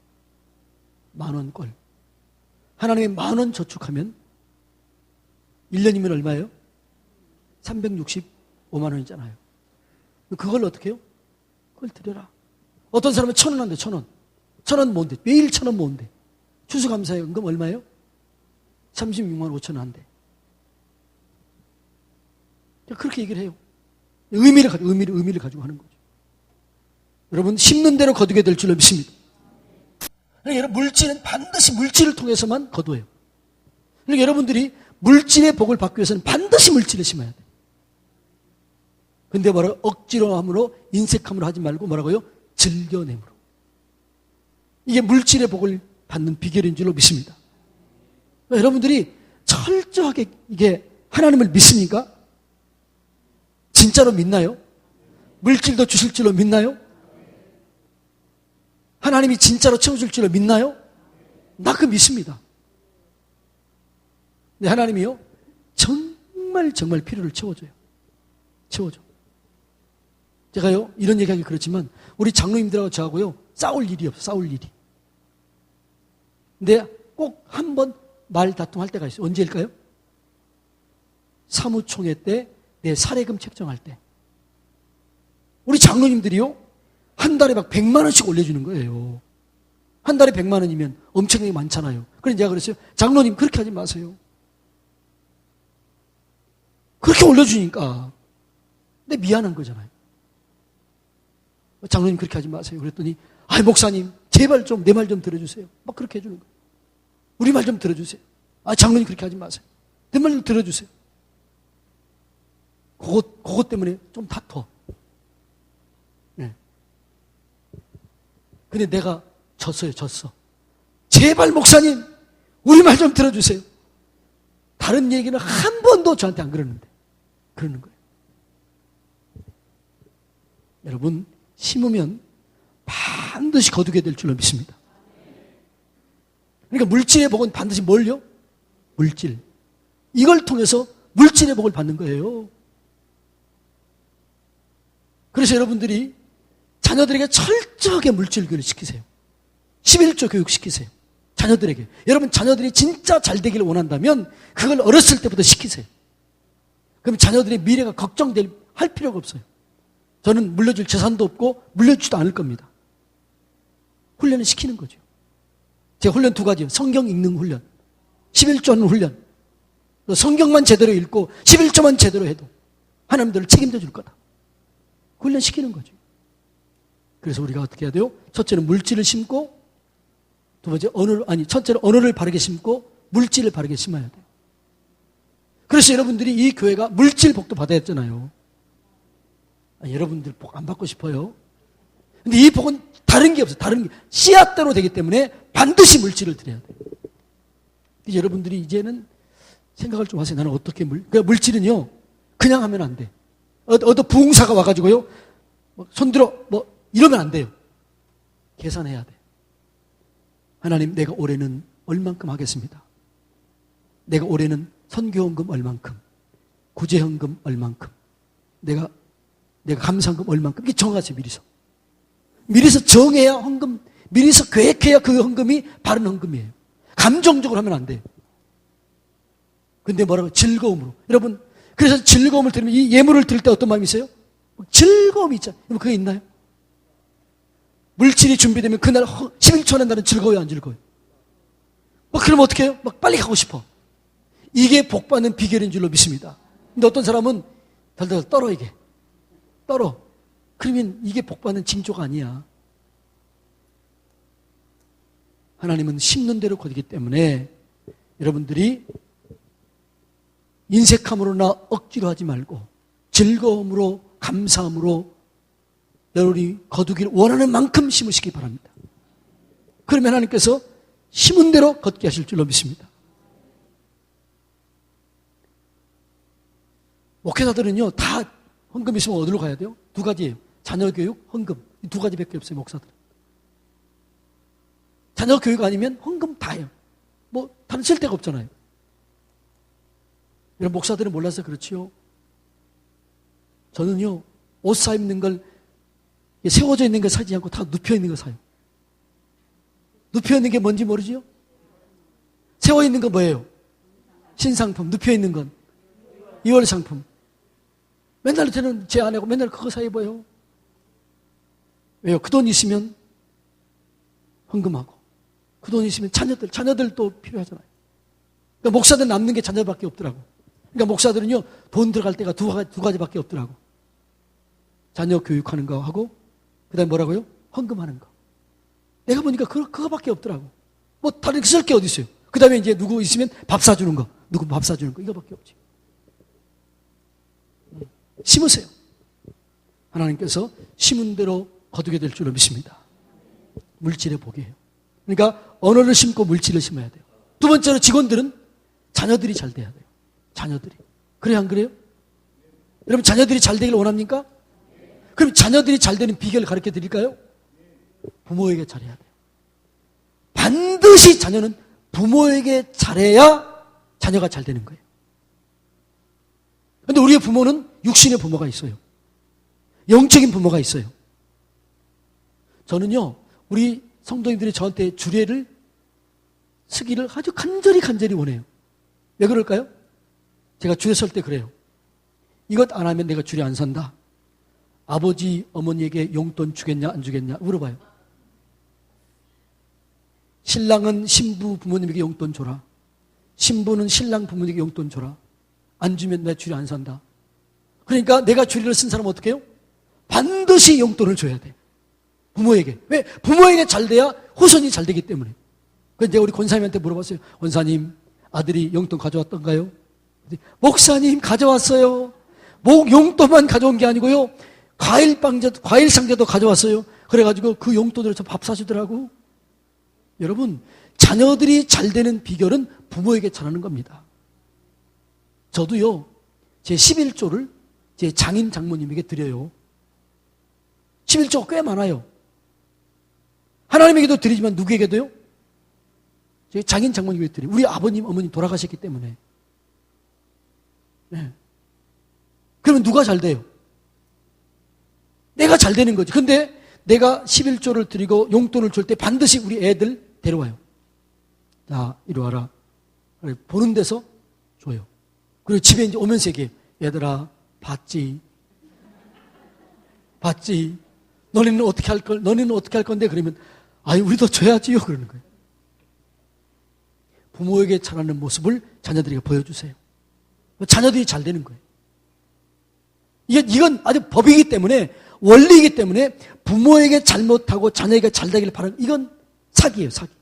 10,000원꼴. 하나님의 10,000원 저축하면 1년이면 얼마예요? 365만 원이잖아요. 그걸 어떻게 해요? 그걸 드려라. 어떤 사람은 1,000원 한대, 1,000원. 1,000원 모은대. 매일 1,000원 모은대. 추수감사의 은금 얼마예요? 36만 5천 원 한대. 그렇게 얘기를 해요. 의미를 가지고 하는 거죠. 여러분, 심는 대로 거두게 될 줄로 믿습니다. 그러니까 여러분, 물질은 반드시 물질을 통해서만 거두어요. 그러니까 여러분들이 물질의 복을 받기 위해서는 반드시 물질을 심어야 돼요. 근데 뭐라고? 억지로 함으로, 인색함으로 하지 말고 뭐라고요? 즐겨냄으로. 이게 물질의 복을 받는 비결인 줄로 믿습니다. 그러니까 여러분들이 철저하게 이게 하나님을 믿습니까? 진짜로 믿나요? 물질도 주실 줄로 믿나요? 하나님이 진짜로 채워줄 줄로 믿나요? 나 그거 믿습니다. 근데 하나님이요, 정말 필요를 채워줘요. 채워줘. 제가요, 이런 얘기하기 그렇지만, 우리 장로님들하고 저하고요, 싸울 일이 없어요. 싸울 일이. 근데 꼭 한 번 말다툼할 때가 있어요. 언제일까요? 사무총회 때, 내 사례금 책정할 때. 우리 장로님들이요, 한 달에 막 100만 원씩 올려주는 거예요. 한 달에 100만 원이면 엄청나게 많잖아요. 그래서 제가 그랬어요. 장로님, 그렇게 하지 마세요. 그렇게 올려주니까. 근데 미안한 거잖아요. 장로님, 그렇게 하지 마세요. 그랬더니, 목사님, 제발 좀 내 말 좀 들어주세요. 막 그렇게 해주는 거예요. 우리 말 좀 들어주세요. 장로님, 그렇게 하지 마세요. 내 말 좀 들어주세요. 그것 때문에 좀 다퉈. 네. 근데 내가 졌어요. 제발 목사님, 우리 말 좀 들어주세요. 다른 얘기는 한 번도 저한테 안 그러는데 그러는 거예요. 여러분, 심으면 반드시 거두게 될 줄로 믿습니다. 그러니까 물질의 복은 반드시 뭘요? 물질. 이걸 통해서 물질의 복을 받는 거예요. 그래서 여러분들이 자녀들에게 철저하게 물질 교육을 시키세요. 11조 교육 시키세요. 자녀들에게. 여러분, 자녀들이 진짜 잘 되기를 원한다면 그걸 어렸을 때부터 시키세요. 그럼 자녀들의 미래가 할 필요가 없어요. 저는 물려줄 재산도 없고 물려주지도 않을 겁니다. 훈련을 시키는 거죠. 제가 훈련 2가지요. 성경 읽는 훈련, 11조 하는 훈련. 성경만 제대로 읽고 11조만 제대로 해도 하나님들을 책임져 줄 거다. 훈련시키는 거죠. 그래서 우리가 어떻게 해야 돼요? 첫째는 물질을 심고, 두 번째 첫째는 언어를 바르게 심고 물질을 바르게 심어야 돼요. 그래서 여러분들이 이 교회가 물질 복도 받아야 했잖아요. 여러분들 복 안 받고 싶어요? 근데 이 복은 다른 게 없어요. 다른 게 씨앗대로 되기 때문에 반드시 물질을 드려야 돼요. 여러분들이 이제는 생각을 좀 하세요. 나는 어떻게 그러니까 물질은요, 그냥 하면 안 돼. 어떤 부흥사가 와가지고요, 손들어, 이러면 안 돼요. 계산해야 돼. 하나님, 내가 올해는 얼만큼 하겠습니다. 내가 올해는 선교헌금 얼만큼, 구제헌금 얼만큼, 내가 감사헌금 얼만큼, 이게 정하세요, 미리서. 미리서 정해야 헌금, 미리서 계획해야 그 헌금이 바른 헌금이에요. 감정적으로 하면 안 돼요. 근데 뭐라고? 즐거움으로. 여러분, 그래서 즐거움을 들으면 이 예물을 드릴 때 어떤 마음이 있어요? 즐거움이 있잖아요. 여러분, 그게 있나요? 물질이 준비되면 그날 11초 난 날은 즐거워요, 안 즐거워요? 그러면 어떻게 해요? 빨리 가고 싶어. 이게 복 받는 비결인 줄로 믿습니다. 근데 어떤 사람은 달달 떨어, 이게. 떨어. 그러면 이게 복 받는 징조가 아니야. 하나님은 심는 대로 거두기 때문에 여러분들이 인색함으로나 억지로 하지 말고 즐거움으로, 감사함으로 여러분이 거두기를 원하는 만큼 심으시기 바랍니다. 그러면 하나님께서 심은 대로 걷게 하실 줄로 믿습니다. 목회자들은요, 다 헌금 있으면 어디로 가야 돼요? 두 가지예요. 자녀교육, 헌금. 이 두 가지밖에 없어요, 목사들은. 자녀교육 아니면 헌금 다 해요. 다른 쓸 데가 없잖아요. 이런 목사들은 몰라서 그렇지요. 저는요, 옷 사 입는 걸, 세워져 있는 걸 사지 않고 다 눕혀 있는 걸 사요. 눕혀 있는 게 뭔지 모르지요? 세워 있는 건 뭐예요? 신상품. 눕혀 있는 건 2월 상품. 맨날 저는 제 아내고 맨날 그거 사 입어요. 왜요? 그 돈 있으면 헌금하고, 그 돈 있으면 자녀들도 필요하잖아요. 그러니까 목사들 남는 게 자녀밖에 없더라고. 그러니까 목사들은요, 돈 들어갈 때가 두 가지밖에 없더라고. 자녀 교육하는 거 하고, 그 다음에 뭐라고요? 헌금하는 거. 내가 보니까 그거밖에 없더라고. 다른 쓸 게 어디 있어요? 그 다음에 이제 누구 있으면 밥 사주는 거, 누구 밥 사주는 거, 이거밖에 없지. 심으세요. 하나님께서 심은 대로 거두게 될 줄로 믿습니다. 물질의 복이에요. 그러니까 언어를 심고 물질을 심어야 돼요. 두 번째로 직원들은 자녀들이 잘 돼야 돼요. 자녀들이. 그래요, 안 그래요? 여러분, 자녀들이 잘 되길 원합니까? 그럼 자녀들이 잘 되는 비결을 가르쳐 드릴까요? 부모에게 잘해야 돼요. 반드시 자녀는 부모에게 잘해야 자녀가 잘 되는 거예요. 그런데 우리의 부모는 육신의 부모가 있어요. 영적인 부모가 있어요. 저는요, 우리 성도님들이 저한테 주례를 쓰기를 아주 간절히 원해요. 왜 그럴까요? 제가 주례 설 때 그래요. 이것 안 하면 내가 주례 안 선다. 아버지, 어머니에게 용돈 주겠냐, 안 주겠냐 물어봐요. 신랑은 신부 부모님에게 용돈 줘라. 신부는 신랑 부모님에게 용돈 줘라. 안 주면 내 주례 안 산다. 그러니까 내가 주례를 쓴 사람은 어떻게 해요? 반드시 용돈을 줘야 돼. 부모에게. 왜? 부모에게 잘 돼야 후손이 잘 되기 때문에. 그래서 내가 우리 권사님한테 물어봤어요. 권사님, 아들이 용돈 가져왔던가요? 목사님, 가져왔어요. 용돈만 가져온 게 아니고요. 과일 상자도 가져왔어요. 그래가지고 그 용돈으로 저 밥 사주더라고. 여러분, 자녀들이 잘 되는 비결은 부모에게 잘하는 겁니다. 저도요, 제 11조를 제 장인 장모님에게 드려요. 11조가 꽤 많아요. 하나님에게도 드리지만 누구에게도요? 제 장인 장모님에게 드려요. 우리 아버님, 어머님 돌아가셨기 때문에. 네. 그러면 누가 잘 돼요? 내가 잘 되는 거지. 근데 내가 11조를 드리고 용돈을 줄 때 반드시 우리 애들 데려와요. 자, 이리 와라. 보는 데서 줘요. 그리고 집에 이제 오면서 얘기해요. 얘들아, 봤지? 너네는 어떻게 할 건데? 그러면, 우리도 줘야지요. 그러는 거예요. 부모에게 잘하는 모습을 자녀들에게 보여주세요. 자녀들이 잘 되는 거예요. 이건 아주 법이기 때문에, 원리이기 때문에 부모에게 잘못하고 자녀에게 잘 되기를 바라는, 이건 사기예요, 사기.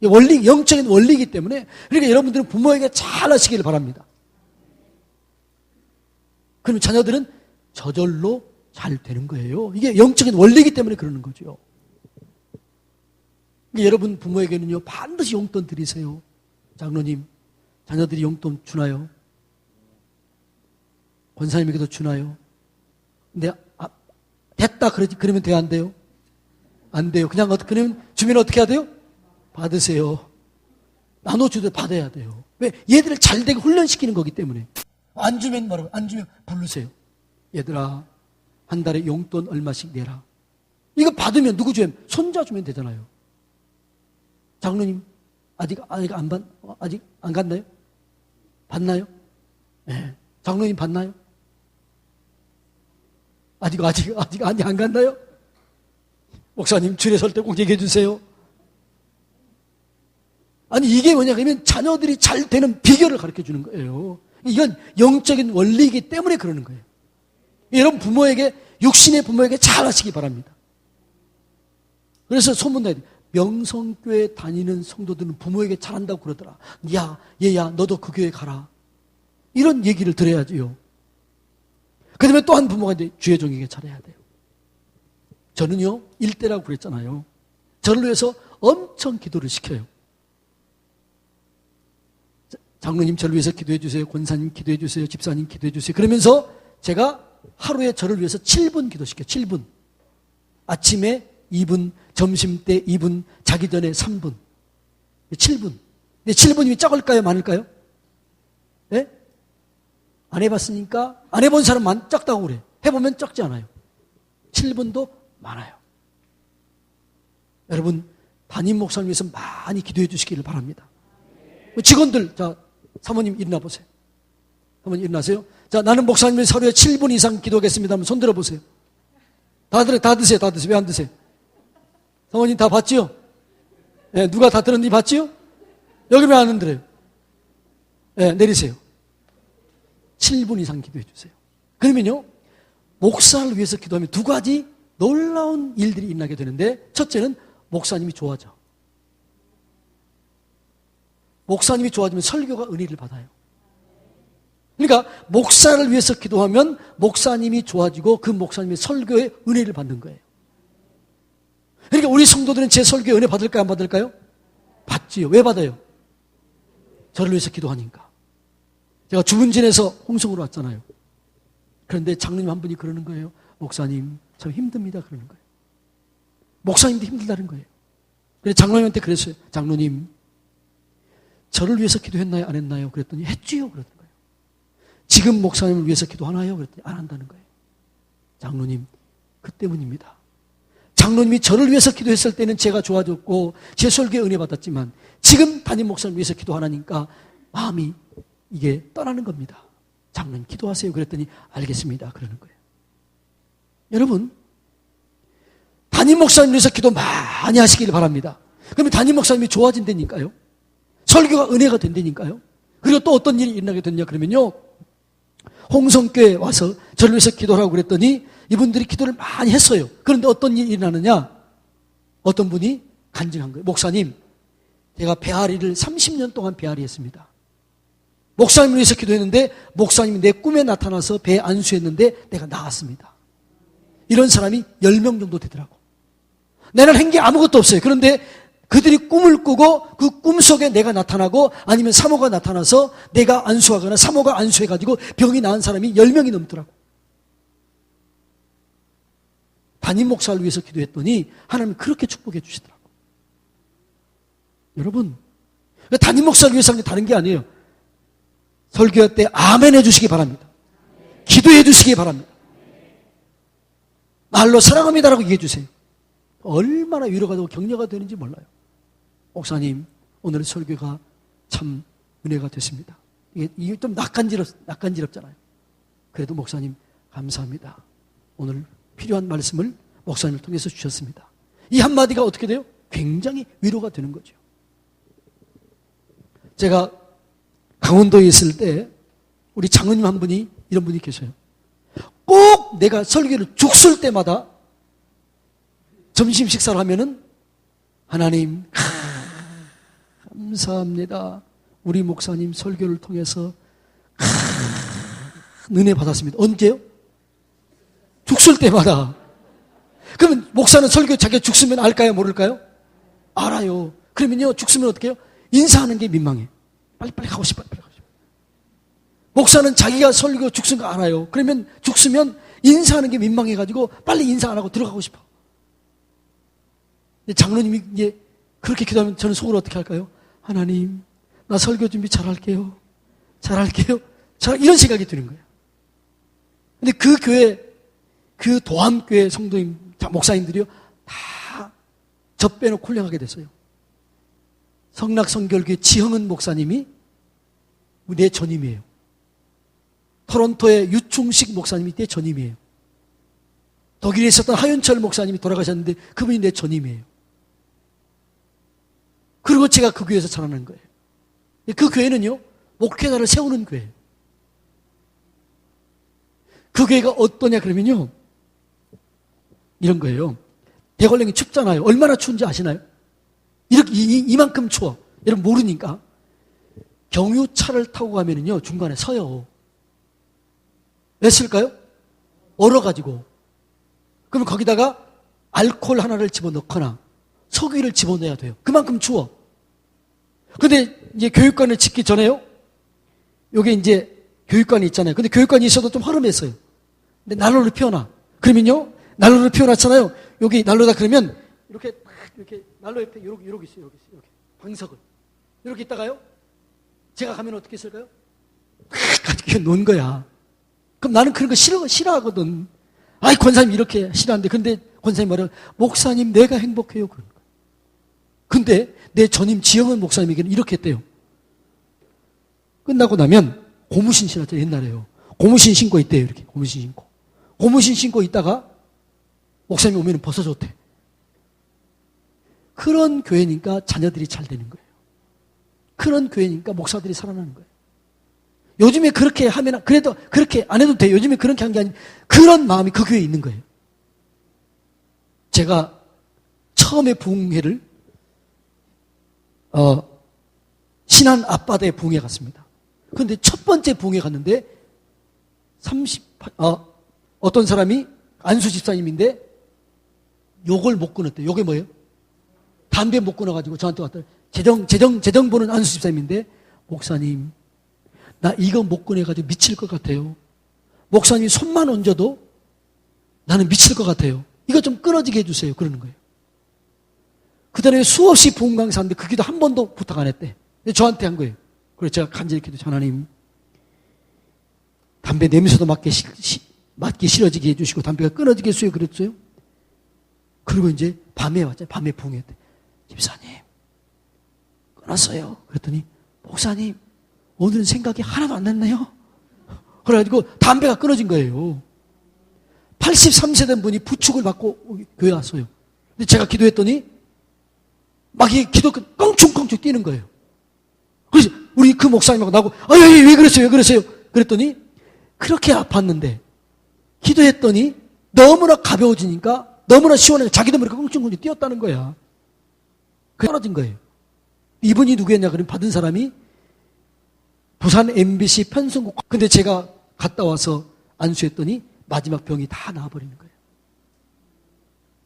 영적인 원리이기 때문에, 그러니까 여러분들은 부모에게 잘 하시기를 바랍니다. 그럼 자녀들은 저절로 잘 되는 거예요. 이게 영적인 원리이기 때문에 그러는 거죠. 여러분 부모에게는요, 반드시 용돈 드리세요. 장로님, 자녀들이 용돈 주나요? 권사님에게도 주나요? 근데 됐다 그러면 돼요, 안 돼요? 안 돼요. 그냥 그러면 주면 어떻게 해야 돼요? 받으세요. 나눠주도 받아야 돼요. 왜? 얘들을 잘 되게 훈련시키는 거기 때문에. 안 주면 뭐라고? 안 주면 부르세요. 얘들아, 한 달에 용돈 얼마씩 내라. 이거 받으면 누구 주면? 손자 주면 되잖아요. 장로님, 아직 안 갔나요? 받나요? 네. 장로님 받나요? 아직 안 갔나요? 목사님, 줄에 설 때 꼭 얘기해 주세요. 아니, 이게 뭐냐, 그러면 자녀들이 잘 되는 비결을 가르쳐 주는 거예요. 이건 영적인 원리이기 때문에 그러는 거예요. 여러분 부모에게, 육신의 부모에게 잘 하시기 바랍니다. 그래서 소문나야 돼요. 명성교회 다니는 성도들은 부모에게 잘한다고 그러더라. 야, 얘야, 너도 그 교회 가라. 이런 얘기를 들어야지요. 그 다음에 또 한 부모가 이제 주의 종에게 잘해야 돼요. 저는요, 일대라고 그랬잖아요. 저를 위해서 엄청 기도를 시켜요. 장로님 저를 위해서 기도해 주세요. 권사님 기도해 주세요. 집사님 기도해 주세요. 그러면서 제가 하루에 저를 위해서 7분 기도시켜요. 7분. 아침에 2분, 점심 때 2분, 자기 전에 3분. 7분. 근데 7분이면 적을까요? 많을까요? 네? 안 해봤으니까, 안 해본 사람만 적다고 그래. 해보면 적지 않아요. 7분도 많아요. 여러분, 담임 목사님 위해서 많이 기도해 주시기를 바랍니다. 직원들, 자, 사모님 일어나 보세요. 사모님 일어나세요. 자, 나는 목사님의 하루에 7분 이상 기도하겠습니다. 한번 손 들어보세요. 다 드세요. 왜 안 드세요? 사모님 다 봤지요? 네, 누가 다 들었는지 봤지요? 여기 왜 안 흔들어요? 네, 내리세요. 7분 이상 기도해 주세요. 그러면요, 목사를 위해서 기도하면 두 가지 놀라운 일들이 일어나게 되는데, 첫째는 목사님이 좋아져. 목사님이 좋아지면 설교가 은혜를 받아요. 그러니까 목사를 위해서 기도하면 목사님이 좋아지고 그 목사님의 설교에 은혜를 받는 거예요. 그러니까 우리 성도들은 제 설교에 은혜 받을까요? 안 받을까요? 받지요. 왜 받아요? 저를 위해서 기도하니까. 제가 주문진에서 홍성으로 왔잖아요. 그런데 장로님 한 분이 그러는 거예요. 목사님, 저 힘듭니다. 그러는 거예요. 목사님도 힘들다는 거예요. 그래서 장로님한테 그랬어요. 장로님, 저를 위해서 기도했나요? 안 했나요? 그랬더니 했지요. 그러는 거예요. 지금 목사님을 위해서 기도하나요? 그랬더니 안 한다는 거예요. 장로님, 그 때문입니다. 장로님이 저를 위해서 기도했을 때는 제가 좋아졌고 제 설교에 은혜 받았지만 지금 담임 목사님 위해서 기도하니까 마음이 이게 떠나는 겁니다. 장로님 기도하세요. 그랬더니 알겠습니다. 그러는 거예요. 여러분, 담임 목사님 위해서 기도 많이 하시길 바랍니다. 그러면 담임 목사님이 좋아진다니까요. 설교가 은혜가 된다니까요. 그리고 또 어떤 일이 일어나게 됐냐 그러면요, 홍성교회에 와서 저를 위해서 기도하라고 그랬더니 이분들이 기도를 많이 했어요. 그런데 어떤 일이 일어나느냐, 어떤 분이 간증한 거예요. 목사님, 제가 배앓이를 30년 동안 배앓이 했습니다. 목사님을 위해서 기도했는데 목사님이 내 꿈에 나타나서 배 안수했는데 내가 나았습니다. 이런 사람이 10명 정도 되더라고. 내가 한 게 아무것도 없어요. 그런데 그들이 꿈을 꾸고 그 꿈 속에 내가 나타나고 아니면 사모가 나타나서 내가 안수하거나 사모가 안수해가지고 병이 나은 사람이 10명이 넘더라고. 담임 목사를 위해서 기도했더니 하나님이 그렇게 축복해 주시더라고. 여러분, 담임 목사를 위해서 하는 게 다른 게 아니에요. 설교할 때 아멘 해주시기 바랍니다. 기도해 주시기 바랍니다. 말로 사랑합니다라고 얘기해 주세요. 얼마나 위로가 되고 격려가 되는지 몰라요. 목사님, 오늘 설교가 참 은혜가 됐습니다. 이게 좀 낯간지럽잖아요. 그래도 목사님 감사합니다. 오늘 필요한 말씀을 목사님을 통해서 주셨습니다. 이 한마디가 어떻게 돼요? 굉장히 위로가 되는 거죠. 제가 강원도에 있을 때 우리 장로님 한 분이 이런 분이 계셔요. 꼭 내가 설교를 죽을 때마다 점심 식사를 하면은 하나님 감사합니다. 우리 목사님 설교를 통해서 은혜 받았습니다. 언제요? 죽을 때마다. 그러면 목사는 설교 자기가 죽으면 알까요? 모를까요? 알아요. 그러면요, 죽으면 어떻게 해요? 인사하는 게 민망해. 빨리빨리 가고 싶어. 목사는 자기가 설교 죽은 거 알아요. 그러면 죽으면 인사하는 게 민망해가지고 빨리 인사 안 하고 들어가고 싶어. 장로님이 이제 그렇게 기도하면 저는 속으로 어떻게 할까요? 하나님, 나 설교 준비 잘할게요. 이런 생각이 드는 거예요. 근데 그 교회, 그 도함교회 성도님, 목사님들이요, 다 저 빼놓고 훌륭하게 됐어요. 성락성결교회 지형은 목사님이 내 전임이에요. 토론토의 유충식 목사님이 내 전임이에요. 독일에 있었던 하윤철 목사님이 돌아가셨는데 그분이 내 전임이에요. 그리고 제가 그 교회에서 자라는 거예요. 그 교회는요, 목회자를 세우는 교회예요. 그 교회가 어떠냐 그러면요, 이런 거예요. 대관령이 춥잖아요. 얼마나 추운지 아시나요? 이렇게 이만큼 추워. 여러분 모르니까 경유차를 타고 가면은요, 중간에 서요. 왜 쓸까요? 얼어가지고. 그러면 거기다가 알코올 하나를 집어넣거나 석유를 집어넣어야 돼요. 그만큼 추워. 근데 이제 교육관을 짓기 전에요, 요게 이제 교육관이 있잖아요. 근데 교육관이 있어도 좀 허름했어요. 근데 난로를 피워놔. 그러면요, 난로를 피워놨잖아요. 여기 난로다 그러면 이렇게 난로 옆에 이렇게 있어요. 이렇게 방석을 이렇게 있다가요, 제가 가면 어떻게 했을까요? 가지고 놓은 거야. 그럼 나는 그런 거 싫어하거든. 아이, 권사님 이렇게 싫어하는데, 근데 권사님 말은 목사님 내가 행복해요. 그런 거. 근데 내 전임 지영은 목사님에게는 이렇게 했대요. 끝나고 나면 고무신 신었죠. 옛날에요. 고무신 신고 있대요. 이렇게 고무신 신고 있다가 목사님이 오면 벗어줬대. 그런 교회니까 자녀들이 잘 되는 거예요. 그런 교회니까 목사들이 살아나는 거예요. 요즘에 그렇게 하면, 그래도 그렇게 안 해도 돼요. 요즘에 그렇게 한 게 아니라 그런 마음이 그 교회에 있는 거예요. 제가 처음에 부흥회를 신안 앞바다에 부흥회 갔습니다. 그런데 첫 번째 부흥회 갔는데 어떤 사람이 안수 집사님인데 욕을 못 끊었대요. 욕이 뭐예요? 담배 못 끊어가지고 저한테 왔더니 재정 보는 안수 집사님인데, 목사님, 나 이거 못 꺼내가지고 미칠 것 같아요. 목사님이 손만 얹어도 나는 미칠 것 같아요. 이거 좀 끊어지게 해주세요. 그러는 거예요. 그 다음에 수없이 부흥 강사인데 그 기도 한 번도 부탁 안 했대. 근데 저한테 한 거예요. 그래서 제가 간절히 기도, 하나님, 담배 냄새도 맡기 싫어지게 해주시고 담배가 끊어지게 해주세요. 그랬어요. 그리고 이제 밤에 왔잖아요. 밤에 부흥했대. 집사님, 끊었어요. 그랬더니, 목사님, 오늘은 생각이 하나도 안 났네요. 그래가지고 담배가 끊어진 거예요. 83세 된 분이 부축을 받고 교회 왔어요. 근데 제가 기도했더니 막 이 기도 껑충껑충 뛰는 거예요. 그래서 우리 그 목사님하고 나하고, 왜 그랬어요? 그랬더니 그렇게 아팠는데 기도했더니 너무나 가벼워지니까 너무나 시원해서 자기도 모르게 껑충껑충 뛰었다는 거야. 그게 떨어진 거예요. 이분이 누구였냐 그러면 받은 사람이 부산 MBC 편성국. 근데 제가 갔다 와서 안수했더니 마지막 병이 다 나아버리는 거예요.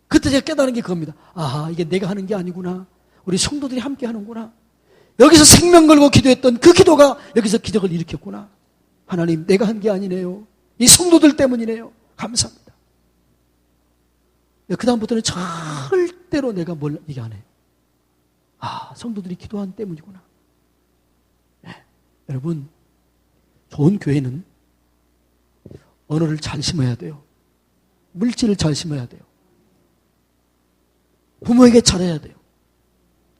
그때 제가 깨달은 게 그겁니다. 아하, 이게 내가 하는 게 아니구나. 우리 성도들이 함께 하는구나. 여기서 생명 걸고 기도했던 그 기도가 여기서 기적을 일으켰구나. 하나님, 내가 한 게 아니네요. 이 성도들 때문이네요. 감사합니다. 그 다음부터는 절대로 내가 뭘 얘기 안 해요. 아, 성도들이 기도한 때문이구나. 여러분, 좋은 교회는 언어를 잘 심어야 돼요. 물질을 잘 심어야 돼요. 부모에게 잘해야 돼요.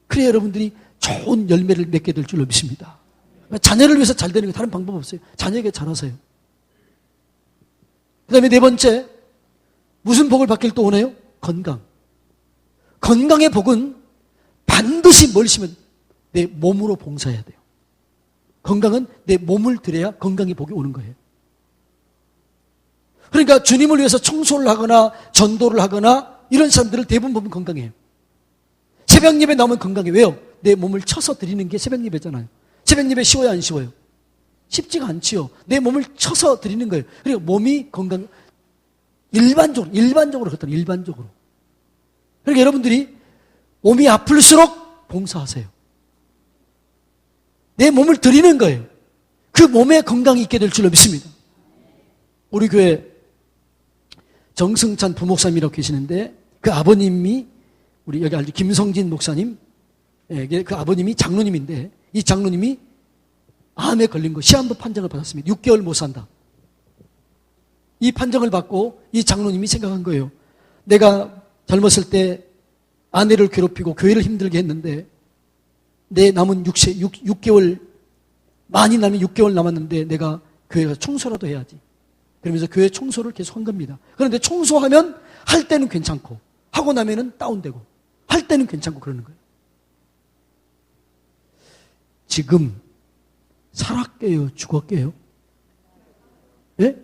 그래야 여러분들이 좋은 열매를 맺게 될 줄로 믿습니다. 자녀를 위해서 잘 되는 게 다른 방법 없어요. 자녀에게 잘하세요. 그 다음에 네 번째, 무슨 복을 받길 또 원해요? 건강. 건강의 복은 반드시 뭘 심으면 내 몸으로 봉사해야 돼요. 건강은 내 몸을 들여야 건강의 복이 오는 거예요. 그러니까 주님을 위해서 청소를 하거나 전도를 하거나 이런 사람들을 대부분 보면 건강해요. 새벽 예배 나오면 건강해. 왜요? 내 몸을 쳐서 드리는 게 새벽 예배잖아요. 새벽 예배 쉬워요, 안 쉬워요? 쉽지가 않지요. 내 몸을 쳐서 드리는 거예요. 그리고 몸이 건강, 일반적으로 그렇다, 일반적으로. 그러니까 여러분들이 몸이 아플수록 봉사하세요. 내 몸을 드리는 거예요. 그 몸에 건강이 있게 될 줄로 믿습니다. 우리 교회 정승찬 부목사님이라고 계시는데 그 아버님이 우리 여기 알죠? 김성진 목사님, 그 아버님이 장로님인데 이 장로님이 암에 걸린 거 시한부 판정을 받았습니다. 6개월 못 산다. 이 판정을 받고 이 장로님이 생각한 거예요. 내가 젊었을 때 아내를 괴롭히고 교회를 힘들게 했는데 내 남은 6개월 많이 남은 6개월 남았는데 내가 교회가 청소라도 해야지. 그러면서 교회 청소를 계속 한 겁니다. 그런데 청소하면 할 때는 괜찮고 하고 나면은 다운되고 할 때는 괜찮고 그러는 거예요. 지금 살았게요? 죽었게요? 예?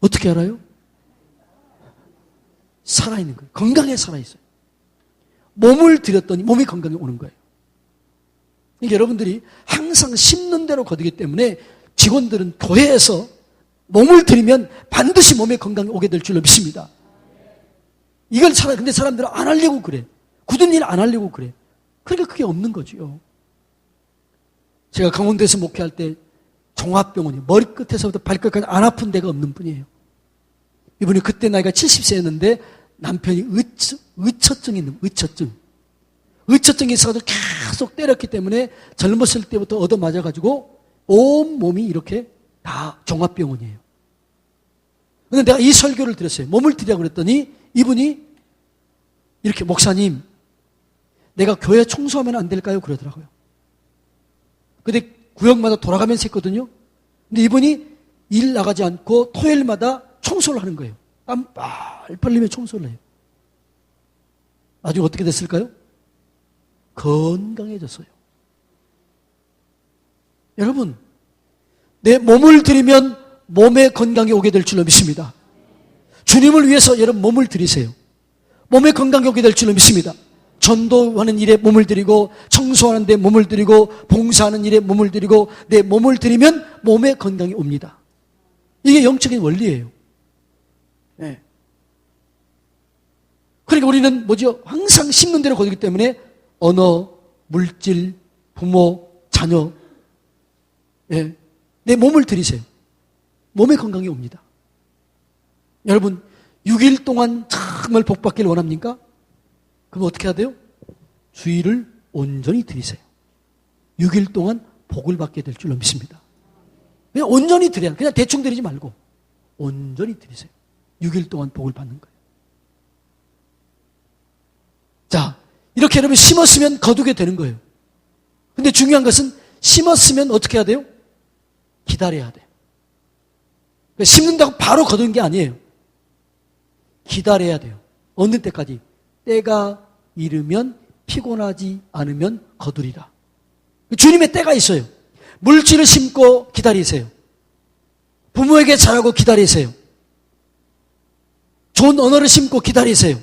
어떻게 알아요? 살아있는 거예요. 건강에 살아있어요. 몸을 들였더니 몸이 건강에 오는 거예요. 그러니까 여러분들이 항상 심는 대로 거두기 때문에 직원들은 교회에서 몸을 들이면 반드시 몸에 건강이 오게 될 줄로 믿습니다. 이걸 근데 사람들은 안 하려고 그래. 굳은 일 안 하려고 그래. 그러니까 그게 없는 거죠. 제가 강원도에서 목회할 때 종합병원이 머리끝에서부터 발끝까지 안 아픈 데가 없는 분이에요. 이분이 그때 나이가 70세였는데 남편이 의처증이 있는 의처증이 있어가지고 계속 때렸기 때문에 젊었을 때부터 얻어맞아가지고 온 몸이 이렇게 다 종합병원이에요. 근데 내가 이 설교를 드렸어요. 몸을 드리라고 그랬더니 이분이 이렇게 목사님 내가 교회 청소하면 안 될까요? 그러더라고요. 근데 구역마다 돌아가면서 했거든요. 근데 이분이 일 나가지 않고 토요일마다 청소를 하는 거예요. 땀 빨빨 흘리며 청소를 해요. 나중에 어떻게 됐을까요? 건강해졌어요. 여러분, 내 몸을 드리면 몸의 건강이 오게 될 줄로 믿습니다. 주님을 위해서 여러분 몸을 드리세요. 몸의 건강이 오게 될 줄로 믿습니다. 전도하는 일에 몸을 드리고 청소하는 데 몸을 드리고 봉사하는 일에 몸을 드리고 내 몸을 드리면 몸의 건강이 옵니다. 이게 영적인 원리예요. 네. 그러니까 우리는 뭐죠? 항상 심는 대로 거두기 때문에 언어, 물질, 부모, 자녀 네. 내 몸을 드리세요. 몸의 건강이 옵니다. 여러분 6일 동안 정말 복 받기를 원합니까? 그럼 어떻게 해야 돼요? 주일을 온전히 드리세요. 6일 동안 복을 받게 될 줄로 믿습니다. 그냥 온전히 드려야 그냥 대충 드리지 말고 온전히 드리세요. 6일 동안 복을 받는 거예요. 자, 이렇게 여러분 심었으면 거두게 되는 거예요. 근데 중요한 것은 심었으면 어떻게 해야 돼요? 기다려야 돼요. 그러니까 심는다고 바로 거두는 게 아니에요. 기다려야 돼요. 어느 때까지? 때가 이르면 피곤하지 않으면 거두리라. 주님의 때가 있어요. 물질을 심고 기다리세요. 부모에게 잘하고 기다리세요. 좋은 언어를 심고 기다리세요.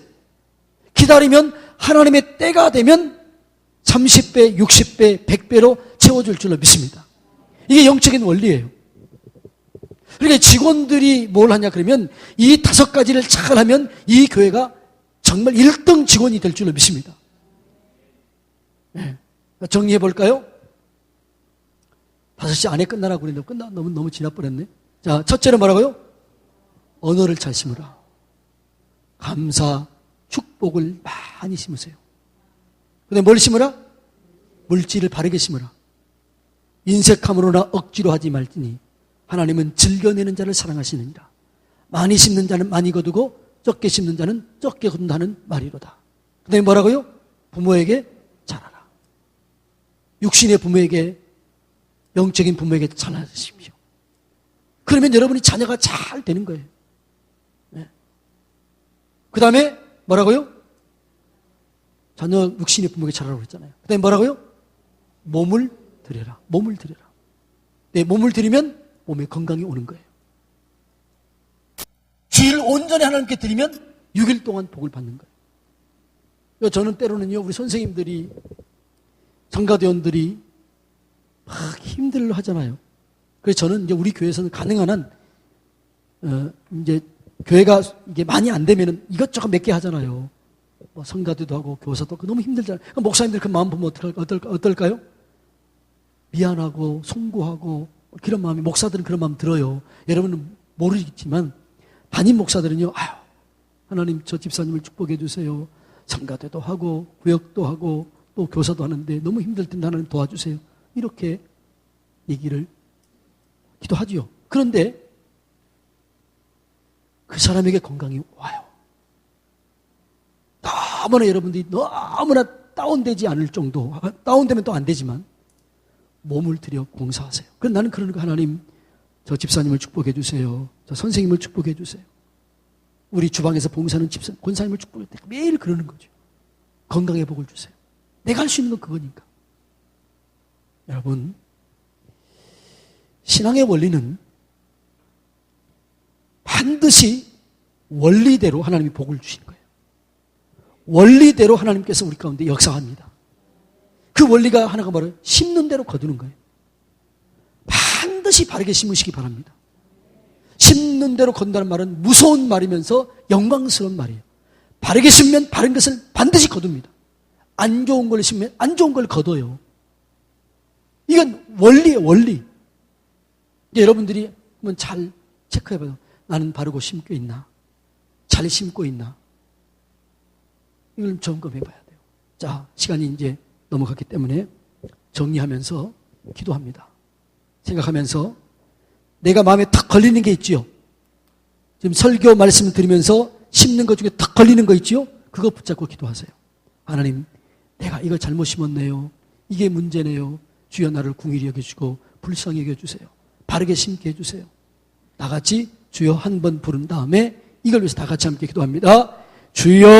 기다리면 하나님의 때가 되면 30배, 60배, 100배로 채워줄 줄로 믿습니다. 이게 영적인 원리예요. 그러니까 직원들이 뭘 하냐 그러면 이 5가지를 잘하면 이 교회가 정말 1등 직원이 될 줄로 믿습니다. 네. 정리해 볼까요? 5시 안에 끝나라고 그랬는데 너무 지나버렸네. 자, 첫째는 뭐라고요? 언어를 잘 심으라. 감사, 축복을 많이 심으세요. 그 다음에 뭘 심으라? 물질을 바르게 심으라. 인색함으로나 억지로 하지 말지니 하나님은 즐겨내는 자를 사랑하시느니라. 많이 심는 자는 많이 거두고 적게 심는 자는 적게 거둔다는 말이로다. 그 다음에 뭐라고요? 부모에게 잘하라. 육신의 부모에게 영적인 부모에게 잘하십시오. 그러면 여러분이 자녀가 잘 되는 거예요. 네. 그 다음에 뭐라고요? 자녀 육신의 부모에게 잘하라고 그랬잖아요. 그 다음에 뭐라고요? 몸을 드려라. 몸을 드려라. 네, 몸을 드리면 몸에 건강이 오는 거예요. 주일 온전히 하나님께 드리면 6일 동안 복을 받는 거예요. 저는 때로는요, 우리 선생님들이, 성가대원들이 막 힘들어 하잖아요. 그래서 저는 이제 우리 교회에서는 가능한 한, 이제 교회가 이게 많이 안 되면은 이것저것 몇 개 하잖아요. 뭐 성가대도 하고 교사도 하고 너무 힘들잖아요. 목사님들 그 마음 보면 어떨까요? 미안하고 송구하고 그런 마음이, 목사들은 그런 마음 들어요. 여러분은 모르겠지만 담임 목사들은요, 아유, 하나님 저 집사님을 축복해 주세요. 성가대도 하고 구역도 하고 또 교사도 하는데 너무 힘들 텐데 하나님 도와주세요. 이렇게 얘기를 기도하지요. 그런데 그 사람에게 건강이 와요. 너무나 여러분들이 너무나 다운되지 않을 정도, 다운되면 또 안 되지만 몸을 들여 봉사하세요. 그럼 나는 그러는 거, 하나님 저 집사님을 축복해 주세요. 저 선생님을 축복해 주세요. 우리 주방에서 봉사하는 집사, 권사님을 축복해 주세요. 매일 그러는 거죠. 건강의 복을 주세요. 내가 할 수 있는 건 그거니까. 여러분, 신앙의 원리는 반드시 원리대로 하나님이 복을 주시는 거예요. 원리대로 하나님께서 우리 가운데 역사합니다. 그 원리가 하나가 바로 심는 대로 거두는 거예요. 반드시 바르게 심으시기 바랍니다. 심는 대로 건다는 말은 무서운 말이면서 영광스러운 말이에요. 바르게 심으면 바른 것을 반드시 거둡니다. 안 좋은 걸 심으면 안 좋은 걸 거둬요. 이건 원리예요, 원리. 여러분들이 한번 잘 체크해봐요. 나는 바르고 심고 있나? 잘 심고 있나? 이걸 점검해봐야 돼요. 자, 시간이 이제 넘어갔기 때문에 정리하면서 기도합니다. 생각하면서 내가 마음에 탁 걸리는 게 있지요. 지금 설교 말씀을 들으면서 심는 것 중에 탁 걸리는 거 있지요. 그거 붙잡고 기도하세요. 하나님, 내가 이걸 잘못 심었네요. 이게 문제네요. 주여 나를 긍휼히 여겨주시고 불쌍히 여겨주세요. 바르게 심게 해주세요. 다 같이 주여 한 번 부른 다음에 이걸 위해서 다 같이 함께 기도합니다. 주여